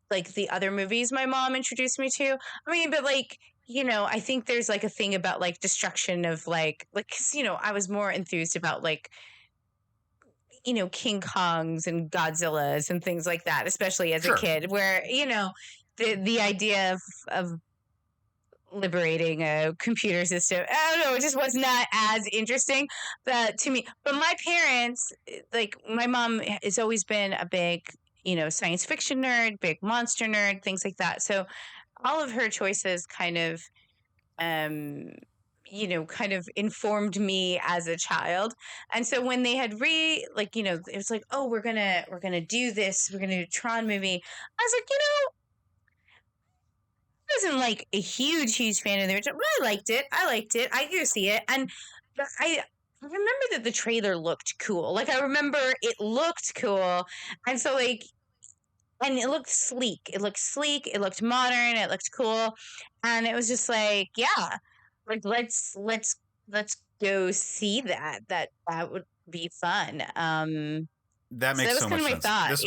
B: like the other movies my mom introduced me to. I mean, but like, I think there's like a thing about like destruction of like, cause I was more enthused about like, King Kongs and Godzillas and things like that, especially as a kid, where, the idea of liberating a computer system, I don't know, it just was not as interesting to me. But my parents, like my mom has always been a big, science fiction nerd, big monster nerd, things like that. So all of her choices kind of informed me as a child. And so when they had it was like, oh, we're gonna do this, we're gonna do a Tron movie. I was like, I wasn't like a huge fan of the original, but I liked it. I do see it. And I remember that the trailer looked cool. Like I remember it looked cool. And so like, and it looked sleek. It looked modern. It looked cool. And it was just like, yeah, like let's go see that. That would be fun.
A: That makes so much sense.
B: Thought.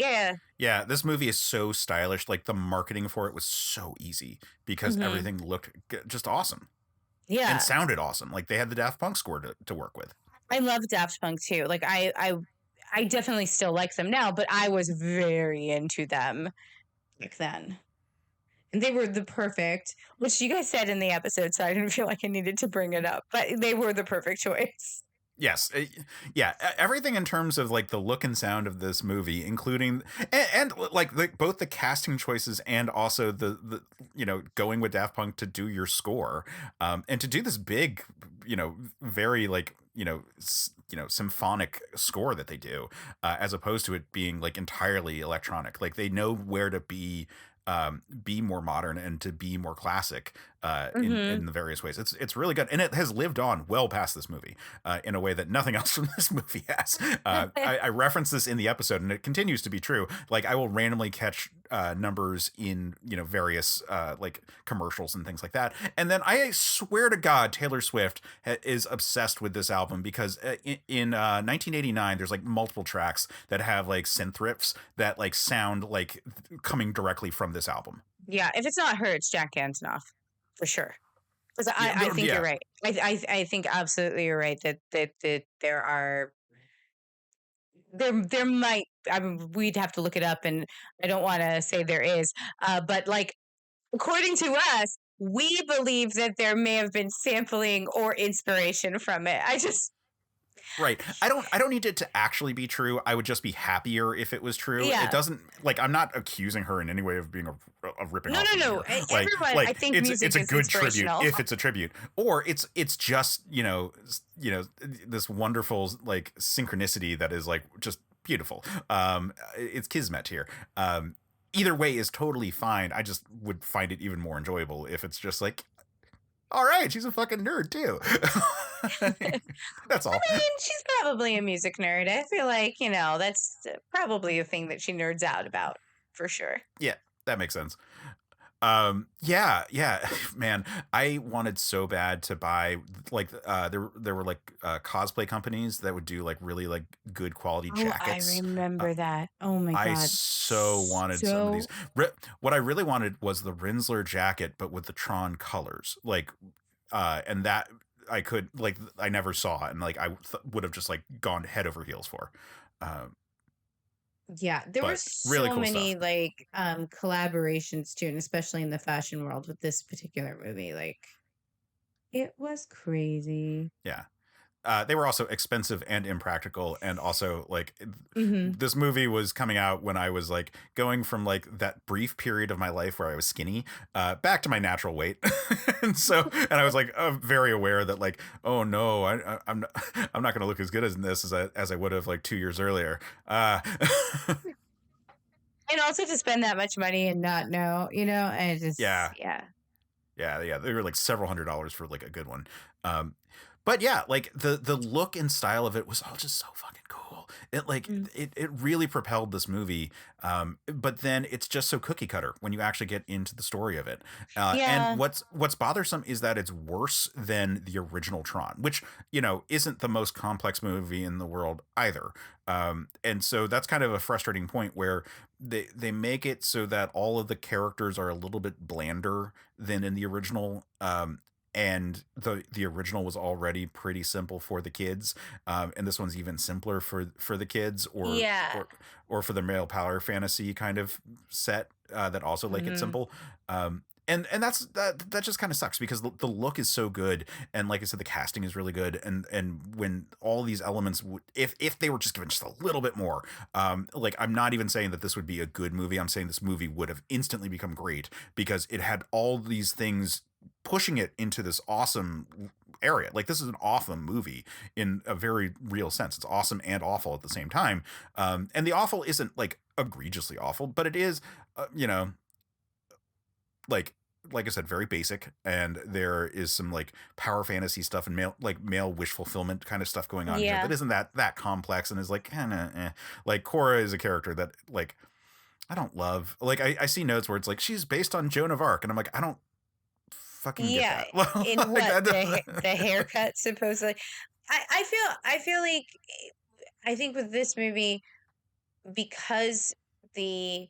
A: Yeah, this movie is so stylish. Like the marketing for it was so easy because everything looked just awesome. Yeah, and sounded awesome. Like they had the Daft Punk score to work with.
B: I love Daft Punk too. Like I I definitely still like them now, but I was very into them back then. And they were the perfect, which you guys said in the episode, so I didn't feel like I needed to bring it up, but they were the perfect choice.
A: Yes, yeah, everything in terms of like the look and sound of this movie, including and like both the casting choices and also the going with Daft Punk to do your score, and to do this big, very like symphonic score that they do, as opposed to it being like entirely electronic. Like they know where to be more modern and to be more classic in the various ways. It's really good, and it has lived on well past this movie in a way that nothing else from this movie has. I referenced this in the episode, and it continues to be true. Like I will randomly catch numbers in various like commercials and things like that, and then I swear to God, Taylor Swift is obsessed with this album because in 1989 there's like multiple tracks that have like synth riffs that like sound like coming directly from this album.
B: Yeah, if it's not her, it's Jack Antonoff for sure. Because I think you're right. I think absolutely you're right that there are there might, I mean, we'd have to look it up, and I don't want to say there is, but like according to us, we believe that there may have been sampling or inspiration from it.
A: Right. I don't need it to actually be true. I would just be happier if it was true.
B: Yeah.
A: It doesn't, like, I'm not accusing her in any way of being a ripping off.
B: No.
A: Like,
B: Everyone, I think music
A: it's a
B: is
A: good tribute
B: inspirational.
A: if it's a tribute, or it's just this wonderful like synchronicity that is like just beautiful. It's kismet here. Either way is totally fine. I just would find it even more enjoyable if it's just like, all right, she's a fucking nerd too. That's all.
B: I mean, she's probably a music nerd. I feel like, that's probably a thing that she nerds out about for sure.
A: Yeah, that makes sense. Yeah, man, I wanted so bad to buy like there were like cosplay companies that would do like really like good quality jackets.
B: I remember that. Oh my God.
A: I so wanted some of these. What I really wanted was the Rinsler jacket, but with the Tron colors, like, and that I could like I never saw, and like I would have just like gone head over heels for.
B: Yeah, there were
A: really
B: so
A: cool
B: many
A: stuff.
B: like collaborations too, and especially in the fashion world with this particular movie. Like it was crazy.
A: Yeah. They were also expensive and impractical, and also like
B: Mm-hmm.
A: this movie was coming out when I was like going from like that brief period of my life where I was skinny back to my natural weight, and I was like very aware that like, oh no, I'm not gonna look as good as this as I would have like 2 years earlier.
B: And also to spend that much money and not know, and just
A: Yeah.
B: yeah.
A: They were like several $100s for like a good one. But yeah, like the look and style of it was all just so fucking cool. It like it really propelled this movie. But then it's just so cookie cutter when you actually get into the story of it.
B: Yeah.
A: And what's bothersome is that it's worse than the original Tron, which isn't the most complex movie in the world either. And so that's kind of a frustrating point where they make it so that all of the characters are a little bit blander than in the original. And the original was already pretty simple for the kids, and this one's even simpler for the kids, or for the male power fantasy kind of set that also like it's simple. And that just kind of sucks because the look is so good, and like I said, the casting is really good, and when all these elements if they were just given just a little bit more, like I'm not even saying that this would be a good movie, I'm saying this movie would have instantly become great because it had all these things pushing it into this awesome area. Like this is an awesome movie in a very real sense. It's awesome and awful at the same time. And the awful isn't like egregiously awful, but it is, like I said, very basic, and there is some like power fantasy stuff and male wish fulfillment kind of stuff going on here that isn't that complex and is like like Cora is a character that like I don't love. Like I see notes where it's like she's based on Joan of Arc, and I'm like I don't fucking get that.
B: In what the haircut supposedly. I feel like I think with this movie, because the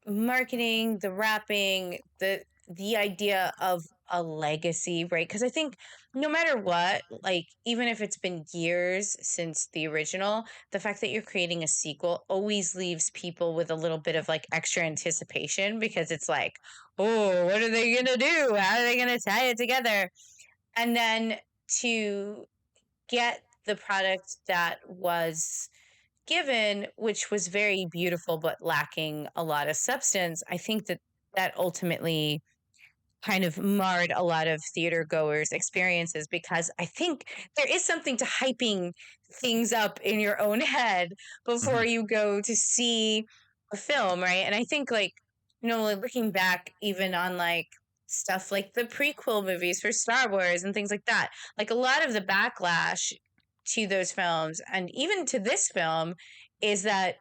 B: marketing, the wrapping, the idea of a legacy, right? Because I think no matter what, like even if it's been years since the original, the fact that you're creating a sequel always leaves people with a little bit of like extra anticipation because it's like, oh, what are they gonna do? How are they gonna tie it together? And then to get the product that was given, which was very beautiful but lacking a lot of substance, I think that that ultimately kind of marred a lot of theater goers' experiences because I think there is something to hyping things up in your own head before
A: Mhm.
B: you go to see a film, right? And I think like, like looking back even on like stuff like the prequel movies for Star Wars and things like that, like a lot of the backlash to those films and even to this film is that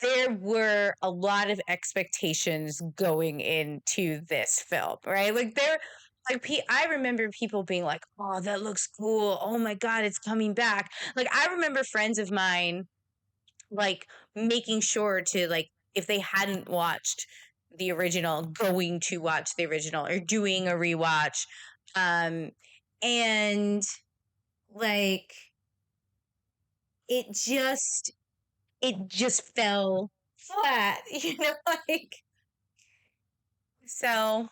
B: there were a lot of expectations going into this film, right? Like I remember people being like, "Oh, that looks cool. Oh my god, it's coming back." Like I remember friends of mine like making sure to like if they hadn't watched the original, going to watch the original or doing a rewatch. Um and like it just it just fell flat, like so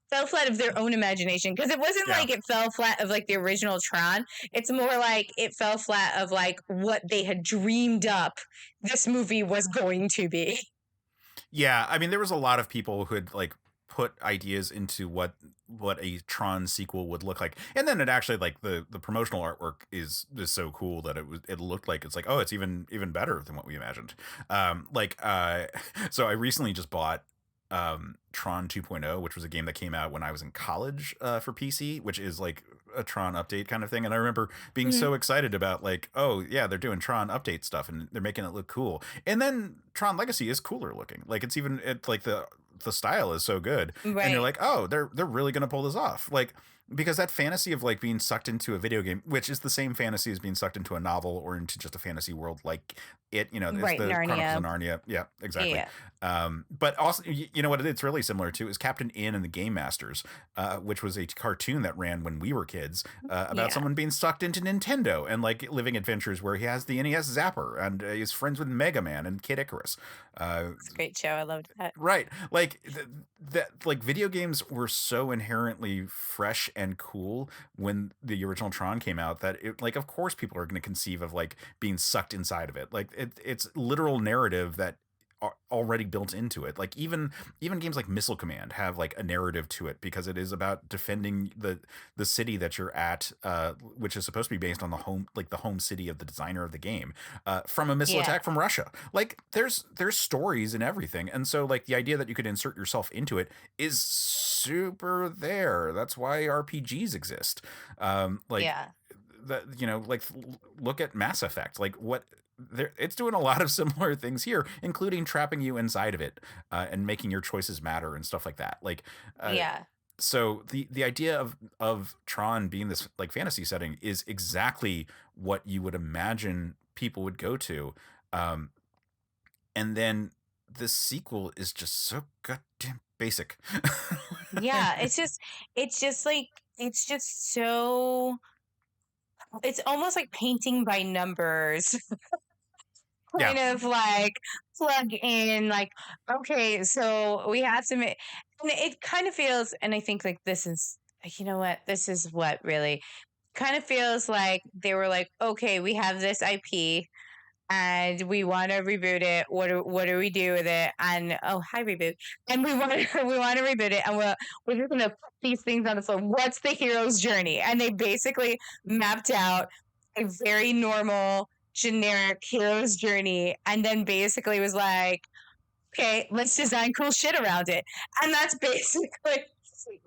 B: fell flat of their own imagination because it wasn't
A: Yeah.
B: like it fell flat of like the original Tron. It's more like it fell flat of like what they had dreamed up this movie was going to be.
A: Yeah, I mean, there was a lot of people who had like put ideas into what a Tron sequel would look like, and then it actually like the promotional artwork is so cool that it looked like it's like, oh, it's even better than what we imagined. So I recently just bought Tron 2.0, which was a game that came out when I was in college for PC, which is like a Tron update kind of thing. And I remember being
B: Mhm.
A: so excited about like, oh yeah, they're doing Tron update stuff and they're making it look cool. And then Tron Legacy is cooler looking. Like it's like the style is so good. And you're
B: Right.
A: like, oh, they're really gonna pull this off. Like because that fantasy of like being sucked into a video game, which is the same fantasy as being sucked into a novel or into just a fantasy world like it's
B: Right.
A: the Chronicles of
B: Narnia.
A: Narnia. Yeah, exactly.
B: Yeah.
A: But also, you know what it's really similar to is Captain N and the Game Masters, which was a cartoon that ran when we were kids about
B: Yeah.
A: someone being sucked into Nintendo and like living adventures where he has the NES Zapper and he's friends with Mega Man and Kid Icarus. Uh,
B: It's a great show. I loved that.
A: right, like that, like video games were so inherently fresh and cool when the original Tron came out that it, like, of course, people are going to conceive of like being sucked inside of it. Like it's literal narrative that are already built into it. Like even games like Missile Command have like a narrative to it because it is about defending the city that you're at, which is supposed to be based on the home city of the designer of the game, from a missile
B: Yeah.
A: attack from Russia. Like there's stories and everything, and so like the idea that you could insert yourself into it is super there. That's why RPGs exist. Like
B: Yeah.
A: that, like look at Mass Effect. Like what it's doing a lot of similar things here, including trapping you inside of it and making your choices matter and stuff like that. Like, uh,
B: Yeah.
A: so the idea of Tron being this like fantasy setting is exactly what you would imagine people would go to, um, and then the sequel is just so goddamn basic.
B: Yeah. It's just like it's just so it's almost like painting by numbers
A: Yeah,
B: kind of like plug in like okay so we have to make and it kind of feels and I think like this is this is what really kind of feels like they were like okay we have this IP and we want to reboot it what do we do with it and oh hi reboot and we want to we want to reboot it and we're just gonna put these things on the floor what's the hero's journey and they basically mapped out a very normal generic hero's journey and then basically was like okay let's design cool shit around it and that's basically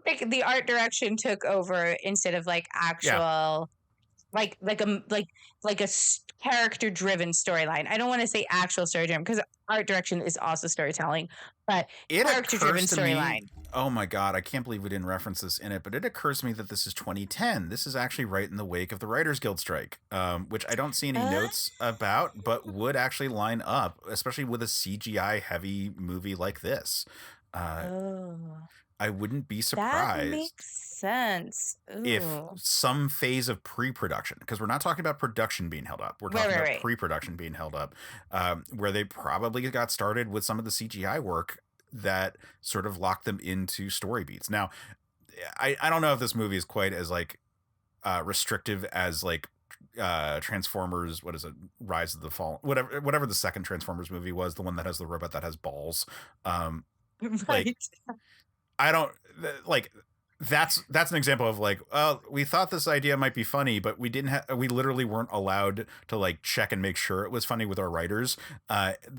B: like the art direction took over instead of like
A: yeah.
B: actual like a character driven storyline. I don't want to say actual story driven because art direction is also storytelling, but
A: It
B: character driven
A: occurs to me,
B: storyline.
A: oh my God, I can't believe we didn't reference this in it, but it occurs to me that this is 2010. This is actually right in the wake of the Writers Guild strike, which I don't see any
B: Uh,
A: notes about, but would actually line up, especially with a CGI heavy movie like this. Uh,
B: oh,
A: I wouldn't be
B: That
A: surprised
B: makes sense.
A: if
B: Ooh.
A: some phase of pre-production, because we're not talking about production being held up, we're
B: Right,
A: talking
B: right,
A: about
B: right.
A: pre-production being held up, where they probably got started with some of the CGI work that sort of locked them into story beats. Now, I don't know if this movie is quite as like restrictive as like Transformers, what is it, Rise of the Fall, whatever the second Transformers movie was, the one that has the robot that has balls. Like
B: Right.
A: I don't like that's an example of like, we thought this idea might be funny, but we didn't we literally weren't allowed to like check and make sure it was funny with our writers.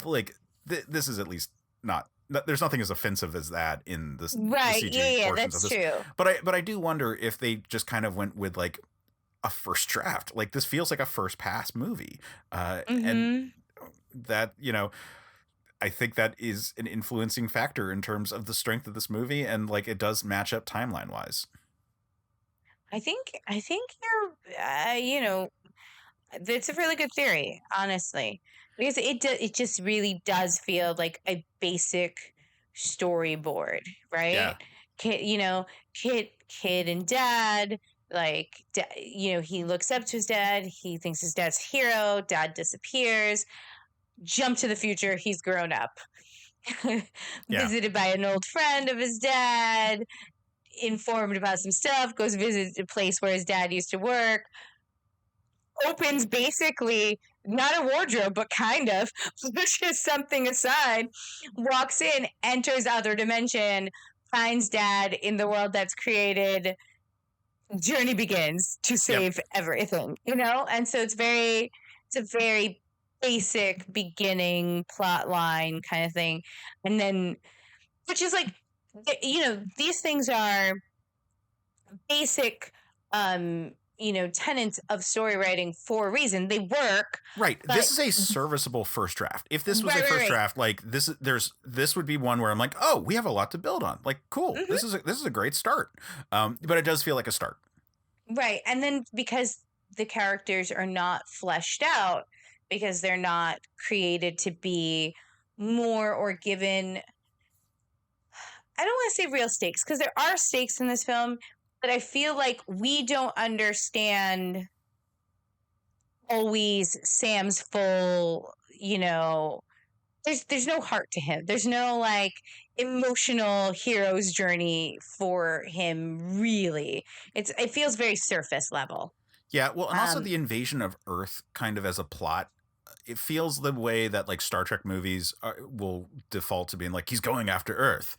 A: Like this is at least not, there's nothing as offensive as that in the
B: Right. Yeah,
A: CG
B: yeah,
A: portions of
B: that's
A: this.
B: true.
A: But I do wonder if they just kind of went with like a first draft. Like this feels like a first pass movie. And
B: Mm-hmm.
A: that, I think that is an influencing factor in terms of the strength of this movie, and like it does match up timeline wise.
B: I think you're it's a really good theory, honestly, because it just really does feel like a basic storyboard, right?
A: Yeah.
B: Kid and dad, like he looks up to his dad, he thinks his dad's a hero, dad disappears, jump to the future, he's grown up.
A: Yeah.
B: Visited by an old friend of his dad, informed about some stuff, goes visit a place where his dad used to work, opens basically not a wardrobe, but kind of pushes something aside, walks in, enters other dimension, finds dad in the world that's created, journey begins to
A: Yep.
B: save everything, and so it's a very basic beginning plot line kind of thing, and then which is like these things are basic tenets of story writing for a reason. They work.
A: Right.
B: But
A: This is a serviceable first draft. If this was a
B: Right,
A: first
B: right.
A: draft, like this would be one where I'm like, oh, we have a lot to build on. Like, cool.
B: Mhm.
A: This is a great start. But it does feel like a start.
B: Right. And then because the characters are not fleshed out, because they're not created to be more or given, I don't want to say real stakes, because there are stakes in this film, but I feel like we don't understand always Sam's full, there's no heart to him. There's no like emotional hero's journey for him, really. It feels very surface level.
A: Yeah, well, and also
B: Um,
A: the invasion of Earth kind of as a plot, it feels the way that like Star Trek movies will default to being like, he's going after Earth.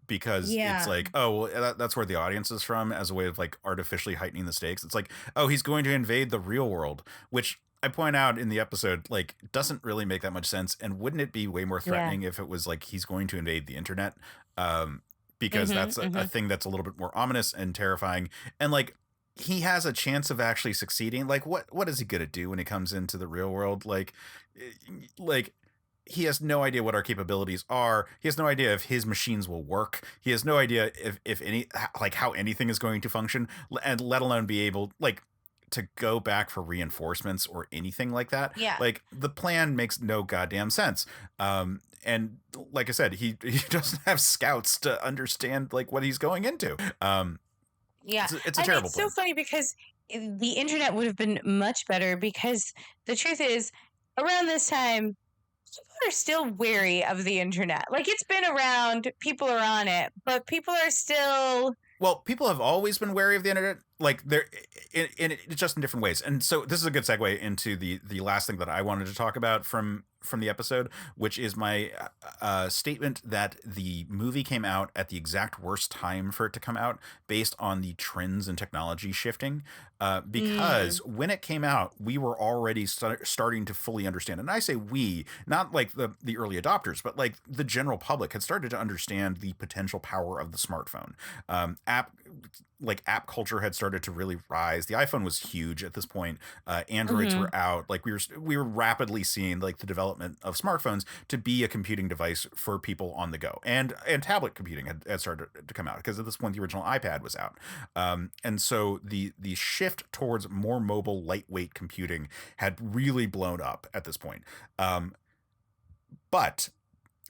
A: Because it's
B: Yeah.
A: like, oh, well, that's where the audience is from, as a way of like artificially heightening the stakes. It's like, oh, he's going to invade the real world, which I point out in the episode, like, doesn't really make that much sense. And wouldn't it be way more threatening if it was like he's going to invade the internet? Because that's a thing that's a little bit more ominous and terrifying. And like, he has a chance of actually succeeding. Like, what is he gonna do when he comes into the real world? Like he has no idea what our capabilities are. He has no idea if his machines will work. He has no idea if any, like, how anything is going to function, and let alone be able like to go back for reinforcements or anything like that.
B: Yeah.
A: Like the plan makes no goddamn sense. And like I said, he doesn't have scouts to understand like what he's going into.
B: Yeah.
A: It's a
B: And
A: terrible
B: it's so
A: plan.
B: funny because the internet would have been much better, because the truth is, around this time, people are still wary of the internet. Like, it's been around, people are on it, but people are still.
A: Well, people have always been wary of the internet, like they're just in different ways. And so this is a good segue into the last thing that I wanted to talk about from the episode, which is my statement that the movie came out at the exact worst time for it to come out, based on the trends and technology shifting. Because when it came out, we were already starting to fully understand. And I say we, not like the early adopters, but like the general public had started to understand the potential power of the smartphone. App culture had started to really rise. The iPhone was huge at this point. Androids were out. Like we were rapidly seeing like the development of smartphones to be a computing device for people on the go, and tablet computing had started to come out, because at this point the original iPad was out. And so the shift towards more mobile, lightweight computing had really blown up at this point. But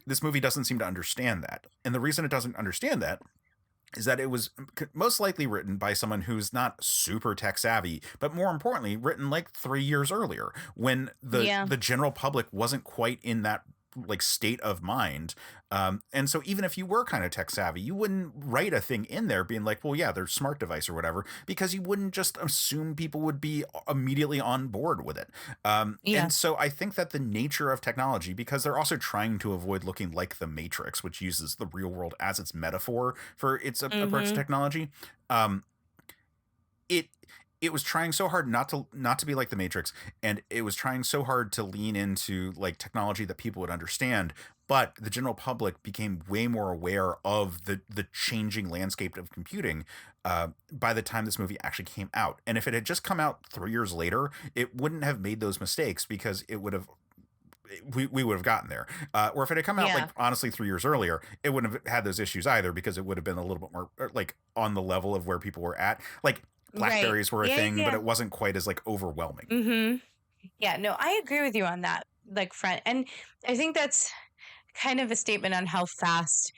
A: this movie doesn't seem to understand that. And the reason it doesn't understand that is that it was most likely written by someone who's not super tech savvy, but more importantly, written like 3 years earlier when
B: Yeah.
A: the general public wasn't quite in that like state of mind. And so even if you were kind of tech savvy, you wouldn't write a thing in there being like, well, yeah, they're smart device or whatever, because you wouldn't just assume people would be immediately on board with it.
B: Yeah.
A: And so I think that the nature of technology, because they're also trying to avoid looking like the Matrix, which uses the real world as its metaphor for its approach to technology, um, it it was trying so hard not to be like the Matrix, and it was trying so hard to lean into like technology that people would understand. But the general public became way more aware of the changing landscape of computing by the time this movie actually came out. And if it had just come out 3 years later, it wouldn't have made those mistakes because it would have we would have gotten there. Or if it had come out
B: Yeah.
A: like honestly 3 years earlier, it wouldn't have had those issues either because it would have been a little bit more like on the level of where people were at. Like
B: Right.
A: Blackberries were a
B: Yeah,
A: thing, but
B: yeah.
A: it wasn't quite as like overwhelming.
B: Mm-hmm. Yeah, no, I agree with you on that, like front. And I think that's kind of a statement on how fast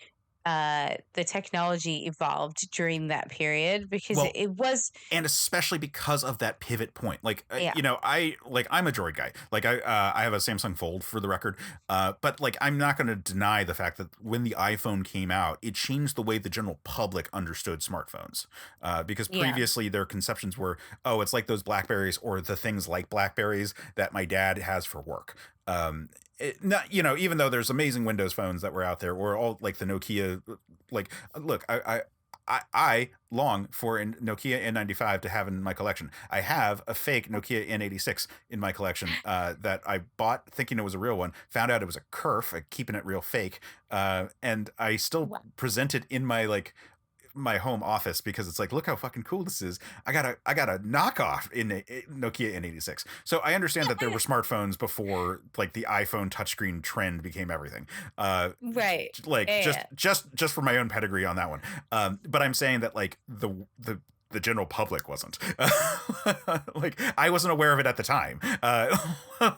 B: the technology evolved during that period, because
A: Well,
B: it was,
A: and especially because of that pivot point. Like
B: Yeah.
A: you know, I'm a Droid guy. Like I have a Samsung Fold for the record. But like I'm not going to deny the fact that when the iPhone came out, it changed the way the general public understood smartphones. Because
B: Yeah.
A: previously their conceptions were, oh, it's like those Blackberries or the things like Blackberries that my dad has for work. Not, you know, even though there's amazing Windows phones that were out there, or all like the Nokia, like look, I long for a Nokia N95 to have in my collection. I have a fake Nokia N86 in my collection that I bought thinking it was a real one. Found out it was a kerf, keeping it real fake, and I still
B: Wow.
A: present it in my like my home office because it's like, look how fucking cool this is. I got a knockoff in a Nokia N86. So I understand that there were smartphones before like the iPhone touchscreen trend became everything.
B: right.
A: Like
B: Yeah.
A: just for my own pedigree on that one. But I'm saying that like the general public wasn't. Like I wasn't aware of it at the time.
B: And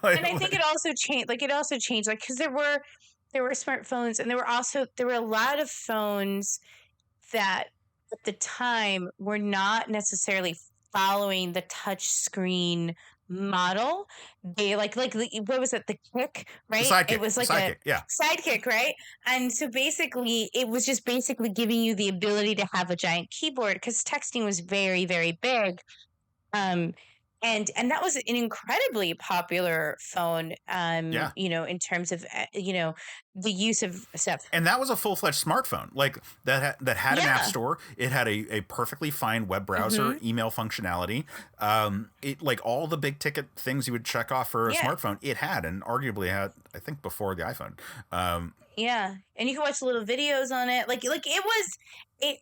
B: I think it also changed, like, because there were smartphones, and there were a lot of phones that at the time were not necessarily following the touch screen model. They what was it, the Kick, right?
A: Sidekick,
B: It was like
A: Sidekick, yeah.
B: Sidekick, right? And so basically it was just basically giving you the ability to have a giant keyboard, because texting was very, very big. And that was an incredibly popular phone,
A: Yeah.
B: you know, in terms of you know, the use of stuff.
A: And that was a full-fledged smartphone, like that had an app
B: Yeah.
A: store. It had a perfectly fine web browser, email functionality. It like all the big ticket things you would check off for a
B: Yeah.
A: smartphone. It had, and arguably had, I think, before the iPhone.
B: Yeah, and you can watch little videos on it. Like it was,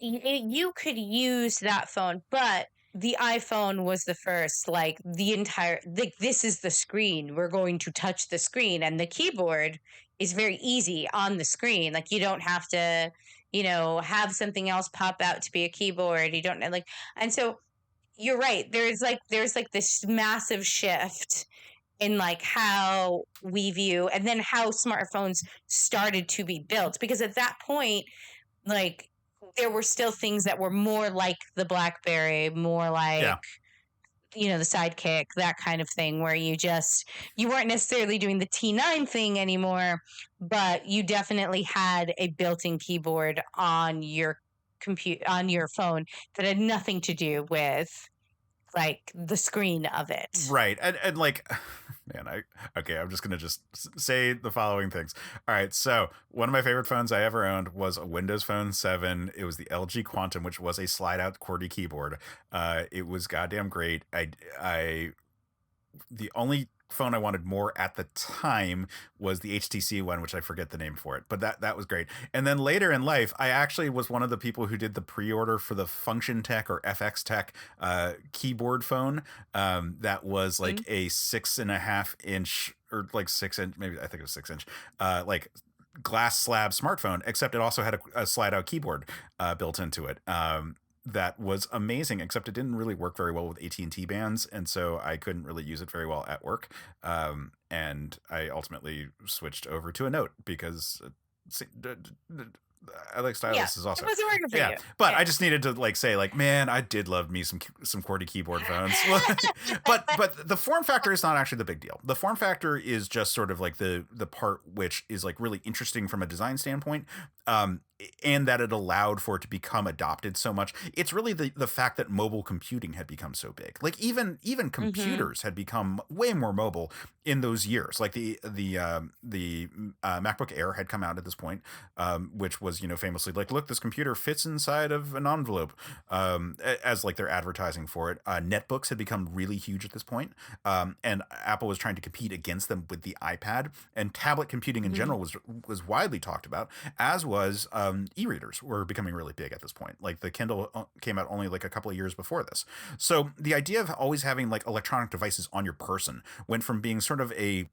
B: you could use that phone, but the iPhone was the first. Like the entire, like, this is the screen. We're going to touch the screen, and the keyboard is very easy on the screen. Like you don't have to, you know, have something else pop out to be a keyboard. You don't like, and so you're right. There's like this massive shift in like how we view, and then how smartphones started to be built, because at that point, like, there were still things that were more like the BlackBerry, more like,
A: Yeah.
B: you know, the Sidekick, that kind of thing, where you weren't necessarily doing the T9 thing anymore, but you definitely had a built-in keyboard on your on your phone that had nothing to do with like the screen of it.
A: Right. And like, man, I'm just going to just say the following things. All right. So one of my favorite phones I ever owned was a Windows Phone 7. It was the LG Quantum, which was a slide out QWERTY keyboard. It was goddamn great. The only phone I wanted more at the time was the HTC one, which I forget the name for it, but that was great. And then later in life, I actually was one of the people who did the pre-order for the Function Tech or FX Tech keyboard phone. That was like a 6.5 inch or like 6 inch, maybe I think it was 6 inch, like glass slab smartphone, except it also had a slide out keyboard built into it. That was amazing, except it didn't really work very well with AT&T bands, and so I couldn't really use it very well at work. And I ultimately switched over to a Note because I like stylus is also.
B: It wasn't working for you.
A: But I just needed to like say like, man, I did love me some QWERTY keyboard phones. but the form factor is not actually the big deal. The form factor is just sort of like the part which is like really interesting from a design standpoint. And that it allowed for it to become adopted so much. It's really the fact that mobile computing had become so big. Like even computers had become way more mobile in those years. Like the MacBook Air had come out at this point, which was, you know, famously like, look, this computer fits inside of an envelope, as like their advertising for it. Netbooks had become really huge at this point, and Apple was trying to compete against them with the iPad. And tablet computing in general was widely talked about, as was e-readers were becoming really big at this point. Like the Kindle came out only like a couple of years before this. So the idea of always having like electronic devices on your person went from being sort of a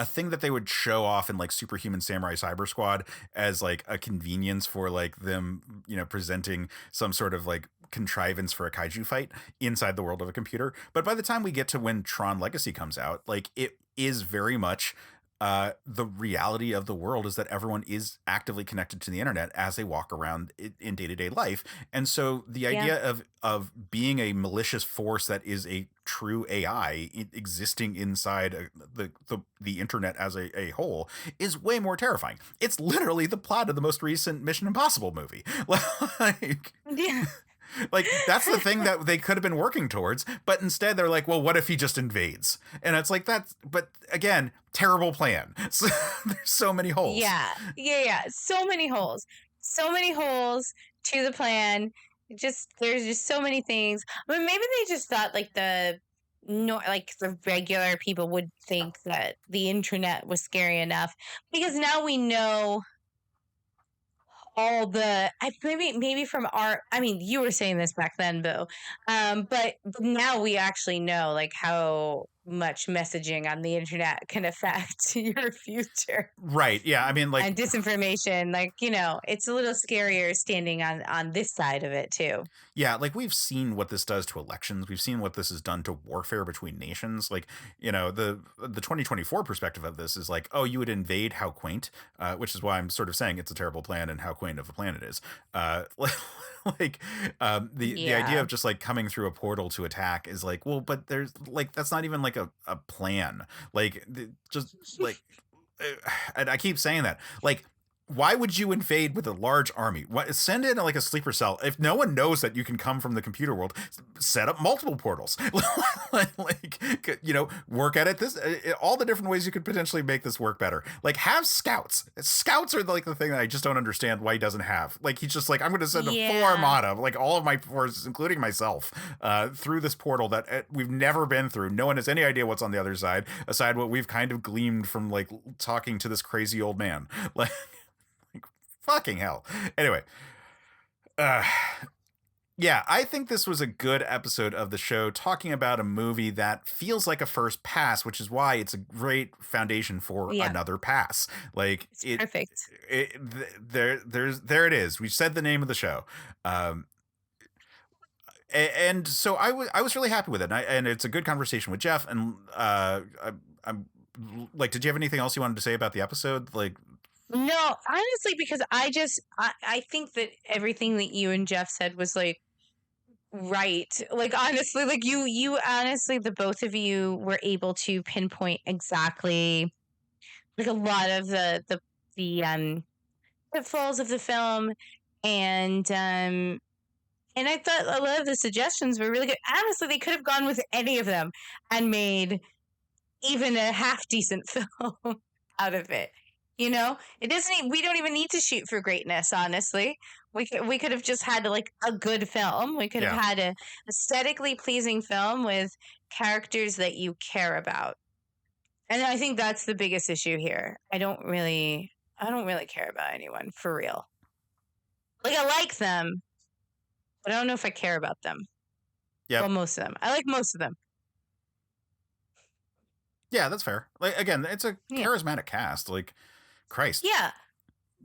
A: thing that they would show off in like Superhuman Samurai Cyber Squad as like a convenience for like them, you know, presenting some sort of like contrivance for a kaiju fight inside the world of a computer. But by the time we get to when Tron Legacy comes out, like it is very much the reality of the world is that everyone is actively connected to the internet as they walk around in day-to-day life. And so the idea of being a malicious force that is a true AI existing inside the internet as a whole is way more terrifying. It's literally the plot of the most recent Mission Impossible movie. Like,
B: Yeah.
A: like that's the thing that they could have been working towards, but instead they're like, well, what if he just invades? And it's like but again, terrible plan. So, there's so many holes.
B: Yeah. So many holes to the plan. There's just so many things. But maybe they just thought like the regular people would think that the internet was scary enough, because now we know all the maybe from you were saying this back then, Boo, but now we actually know like how much messaging on the internet can affect your future,
A: right? Yeah, I mean, like,
B: and disinformation, like, you know, it's a little scarier standing on this side of it too.
A: Yeah, like we've seen what this does to elections. We've seen what this has done to warfare between nations. Like, you know, the 2024 perspective of this is like, oh, you would invade, how quaint, which is why I'm sort of saying it's a terrible plan and how quaint of a plan it is. The idea of just like coming through a portal to attack is like, well, but there's like, that's not even like a plan. Like, just like, and I keep saying that, like, why would you invade with a large army? Send in like a sleeper cell. If no one knows that you can come from the computer world, set up multiple portals. Like, you know, work at it. All the different ways you could potentially make this work better. Like, have scouts. Scouts are like the thing that I just don't understand why he doesn't have. Like, he's just like, I'm going to send a full armada, like all of my forces, including myself, through this portal that we've never been through. No one has any idea what's on the other side, aside what we've kind of gleaned from like talking to this crazy old man. Like, fucking hell. Anyway, yeah, I think this was a good episode of the show, talking about a movie that feels like a first pass, which is why it's a great foundation for another pass. Like,
B: it's perfect.
A: There it is. We said the name of the show. And so I was really happy with it, and it's a good conversation with Geoff. And I'm like, did you have anything else you wanted to say about the episode? Like,
B: no, honestly, because I think that everything that you and Geoff said was like right. Like, honestly, like you honestly, the both of you were able to pinpoint exactly like a lot of the pitfalls of the film, and I thought a lot of the suggestions were really good. Honestly, they could have gone with any of them and made even a half decent film out of it. You know, we don't even need to shoot for greatness. Honestly, we could have just had like a good film. We could have had a aesthetically pleasing film with characters that you care about. And I think that's the biggest issue here. I don't really care about anyone for real. Like, I like them, but I don't know if I care about them. Yeah. Well, most of them. I like most of them.
A: Yeah, that's fair. Like, again, it's a charismatic cast. Like, Christ.
B: Yeah.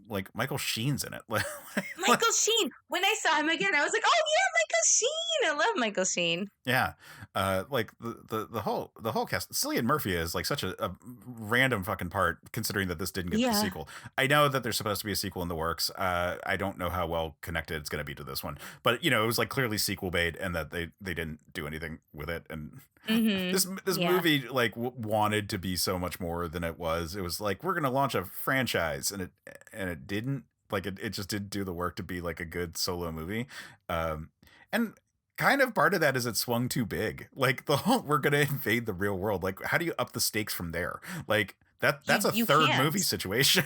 A: Like, Michael Sheen's in it.
B: Michael Sheen. When I saw him again, I was like, oh, yeah, Michael Sheen. I love Michael Sheen.
A: Yeah. Like the whole cast. Cillian Murphy is like such a random fucking part, considering that this didn't get the
B: Yeah.
A: sequel. I know that there's supposed to be a sequel in the works. I don't know how well connected it's going to be to this one, but it was like clearly sequel bait, and that they didn't do anything with it. And this
B: Yeah.
A: movie like wanted to be so much more than it was. It was like, we're gonna launch a franchise, and it didn't. Like it just didn't do the work to be like a good solo movie. And kind of part of that is it swung too big. Like the whole, we're gonna invade the real world. Like, how do you up the stakes from there? Like that's a
B: You
A: third
B: can't.
A: movie situation.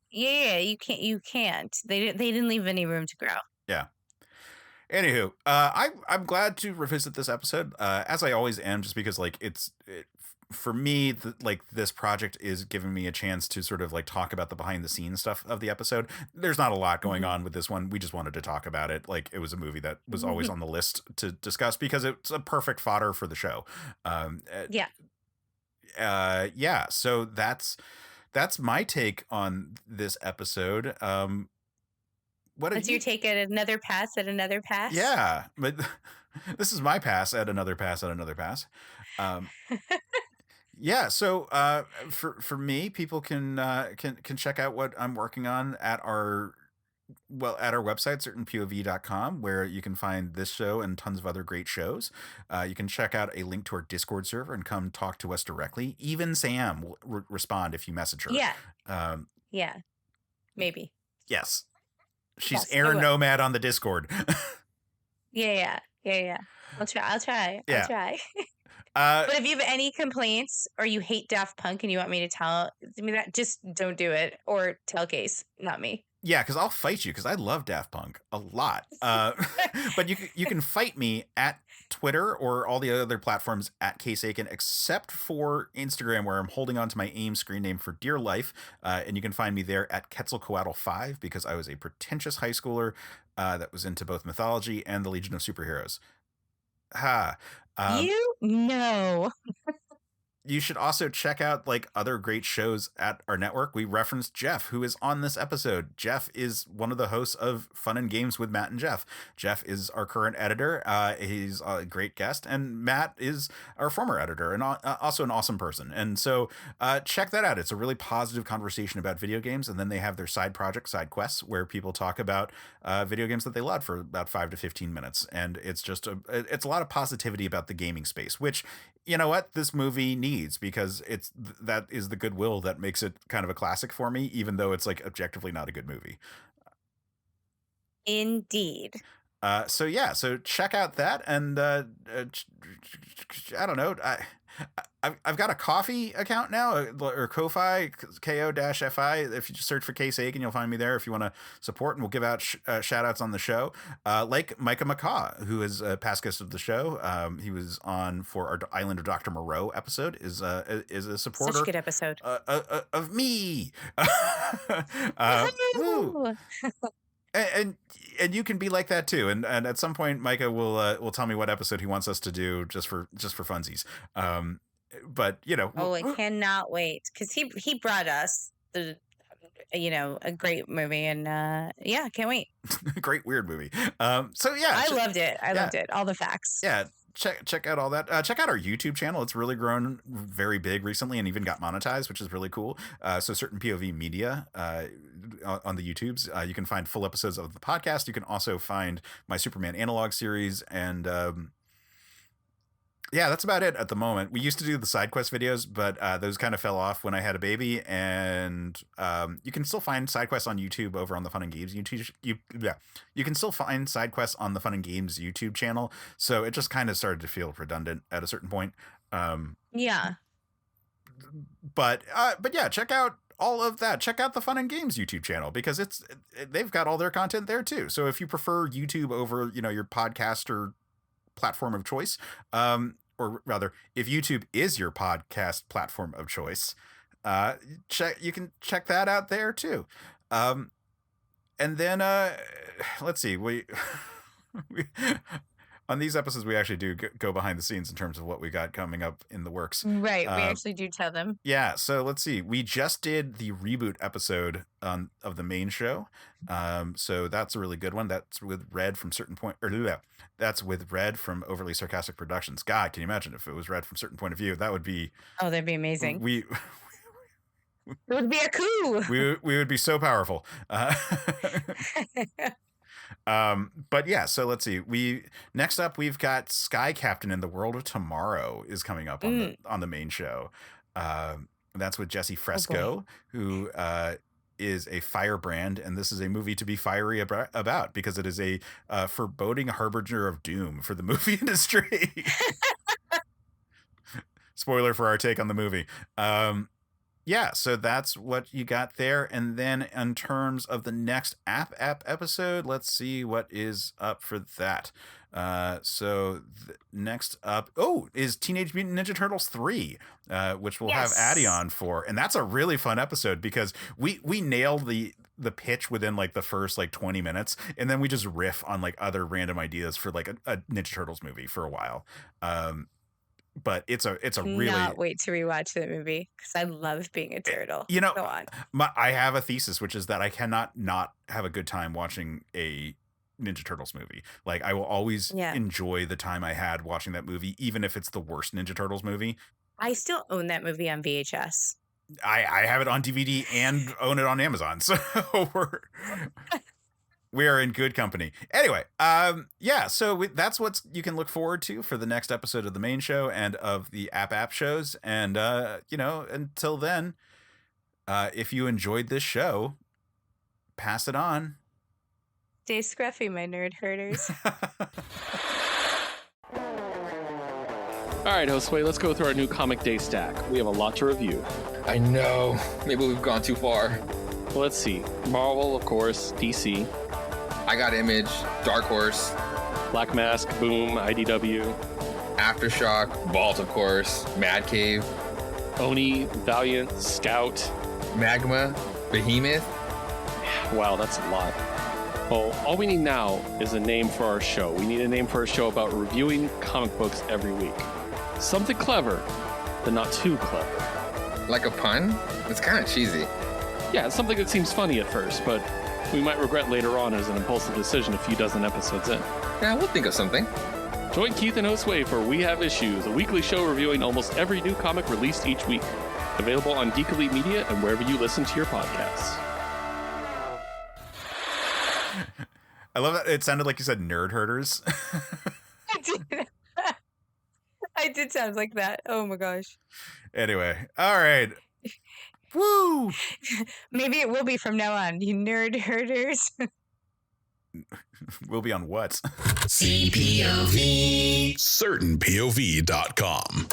B: Yeah, you can't. They didn't leave any room to grow.
A: Yeah. Anywho, I'm glad to revisit this episode, as I always am, just because like for me, like this project is giving me a chance to sort of like talk about the behind the scenes stuff of the episode. There's not a lot going on with this one. We just wanted to talk about it. Like, it was a movie that was always on the list to discuss because it's a perfect fodder for the show.
B: Yeah.
A: Yeah. So that's my take on this episode. What
B: What's your take at another pass at another pass?
A: Yeah, but this is my pass at another pass at another pass. Yeah, so for me, people can check out what I'm working on at our website, certainpov.com, where you can find this show and tons of other great shows. You can check out a link to our Discord server and come talk to us directly. Even Sam will respond if you message her.
B: Yeah. Yeah. Maybe.
A: Yes. She's
B: Yes, I
A: Air
B: will.
A: Nomad on the Discord.
B: Yeah. I'll try.
A: Yeah.
B: I'll try. But if you have any complaints or you hate Daft Punk and you want me to tell me that, just don't do it, or tell Case, not me.
A: Yeah, because I'll fight you, because I love Daft Punk a lot. But you can fight me at Twitter or all the other platforms at Case Aiken, except for Instagram, where I'm holding on to my AIM screen name for dear life. And you can find me there at Quetzalcoatl5, because I was a pretentious high schooler that was into both mythology and the Legion of Superheroes. Ha.
B: You know.
A: You should also check out like other great shows at our network. We referenced Geoff, who is on this episode. Geoff is one of the hosts of Fun and Games with Matt and Jeff. Geoff is our current editor. He's a great guest, and Matt is our former editor and also an awesome person. And so check that out. It's a really positive conversation about video games. And then they have their side project, side quests, where people talk about video games that they love for about 5 to 15 minutes. And it's just it's a lot of positivity about the gaming space, which, you know what, this movie needs, because that is the goodwill that makes it kind of a classic for me, even though it's like objectively not a good movie.
B: Indeed.
A: So check out that, and I don't know, I've got a Ko-fi account now, or Ko-fi, KO-FI. If you just search for Case Aiken, you'll find me there if you want to support, and we'll give out shout outs on the show. Like Micah McCaw, who is a past guest of the show. He was on for our Island of Dr. Moreau episode, is a supporter.
B: Such a good episode.
A: Of me.
B: Woo!
A: And you can be like that too. And at some point, Micah will tell me what episode he wants us to do just for funsies. But
B: Oh, I cannot wait, because he brought us a great movie, and yeah, can't wait.
A: Great weird movie. So yeah,
B: I loved it. I loved it. All the facts.
A: Yeah. Check out all that. Check out our YouTube channel. It's really grown very big recently, and even got monetized, which is really cool. So Certain POV Media on the YouTubes. You can find full episodes of the podcast. You can also find my Superman analog series, and yeah, that's about it at the moment. We used to do the side quest videos, but those kind of fell off when I had a baby. And you can still find side quests on YouTube over on the Fun and Games YouTube. You can still find side quests on the Fun and Games YouTube channel. So it just kind of started to feel redundant at a certain point.
B: Yeah.
A: But yeah, check out all of that. Check out the Fun and Games YouTube channel, because they've got all their content there too. So if you prefer YouTube over your podcast or platform of choice, or rather, if YouTube is your podcast platform of choice, you can check that out there too. And then let's see, On these episodes, we actually do go behind the scenes in terms of what we got coming up in the works.
B: Right. We actually do tell them.
A: Yeah. So let's see. We just did the reboot episode of the main show. So that's a really good one. That's with Red from Certain Point. That's with Red from Overly Sarcastic Productions. God, can you imagine if it was Red from Certain Point of View? That would be.
B: Oh, that'd be amazing.
A: We.
B: It would be a coup.
A: We would be so powerful. But yeah, so let's see. Next up we've got Sky Captain in the World of Tomorrow is coming up on the main show. That's with Jesse Fresco, who is a firebrand, and this is a movie to be fiery about because it is a foreboding harbinger of doom for the movie industry. Spoiler for our take on the movie. Yeah, so that's what you got there. And then in terms of the next app episode, let's see what is up for that. Next up, is Teenage Mutant Ninja Turtles 3, which we'll have Addie on for. And that's a really fun episode because we nailed the pitch within like the first like 20 minutes. And then we just riff on like other random ideas for like a Ninja Turtles movie for a while. But it's a really.
B: Cannot wait to rewatch that movie because I love being a turtle.
A: You know,
B: go on.
A: I have a thesis, which is that I cannot not have a good time watching a Ninja Turtles movie. Like I will always enjoy the time I had watching that movie, even if it's the worst Ninja Turtles movie.
B: I still own that movie on VHS.
A: I have it on DVD and own it on Amazon, so we are in good company. Anyway, so that's what you can look forward to for the next episode of the main show and of the app shows. And, until then, if you enjoyed this show, pass it on.
B: Stay scruffy, my nerd herders.
F: All right, Josue, let's go through our new Comic Day stack. We have a lot to review.
G: I know. Maybe we've gone too far.
F: Well, let's see. Marvel, of course. DC.
G: I got Image, Dark Horse,
F: Black Mask, Boom, IDW,
G: Aftershock, Vault, of course, Mad Cave,
F: Oni, Valiant, Scout,
G: Magma, Behemoth.
F: Wow, that's a lot. Well, all we need now is a name for our show. We need a name for our show about reviewing comic books every week. Something clever, but not too clever.
G: Like a pun? It's kind of cheesy.
F: Yeah, it's something that seems funny at first, but we might regret later on as an impulsive decision a few dozen episodes in.
G: Yeah, we'll think of something.
F: Join Keith and Josue for We Have Issues, a weekly show reviewing almost every new comic released each week. Available on Geek Elite Media and wherever you listen to your podcasts.
A: I love that it sounded like you said nerd herders.
B: I did. I did sound like that. Oh my gosh.
A: Anyway, all right. Woo!
B: Maybe it will be from now on, you nerd herders.
A: We'll be on what?
H: CPOV. CertainPOV.com.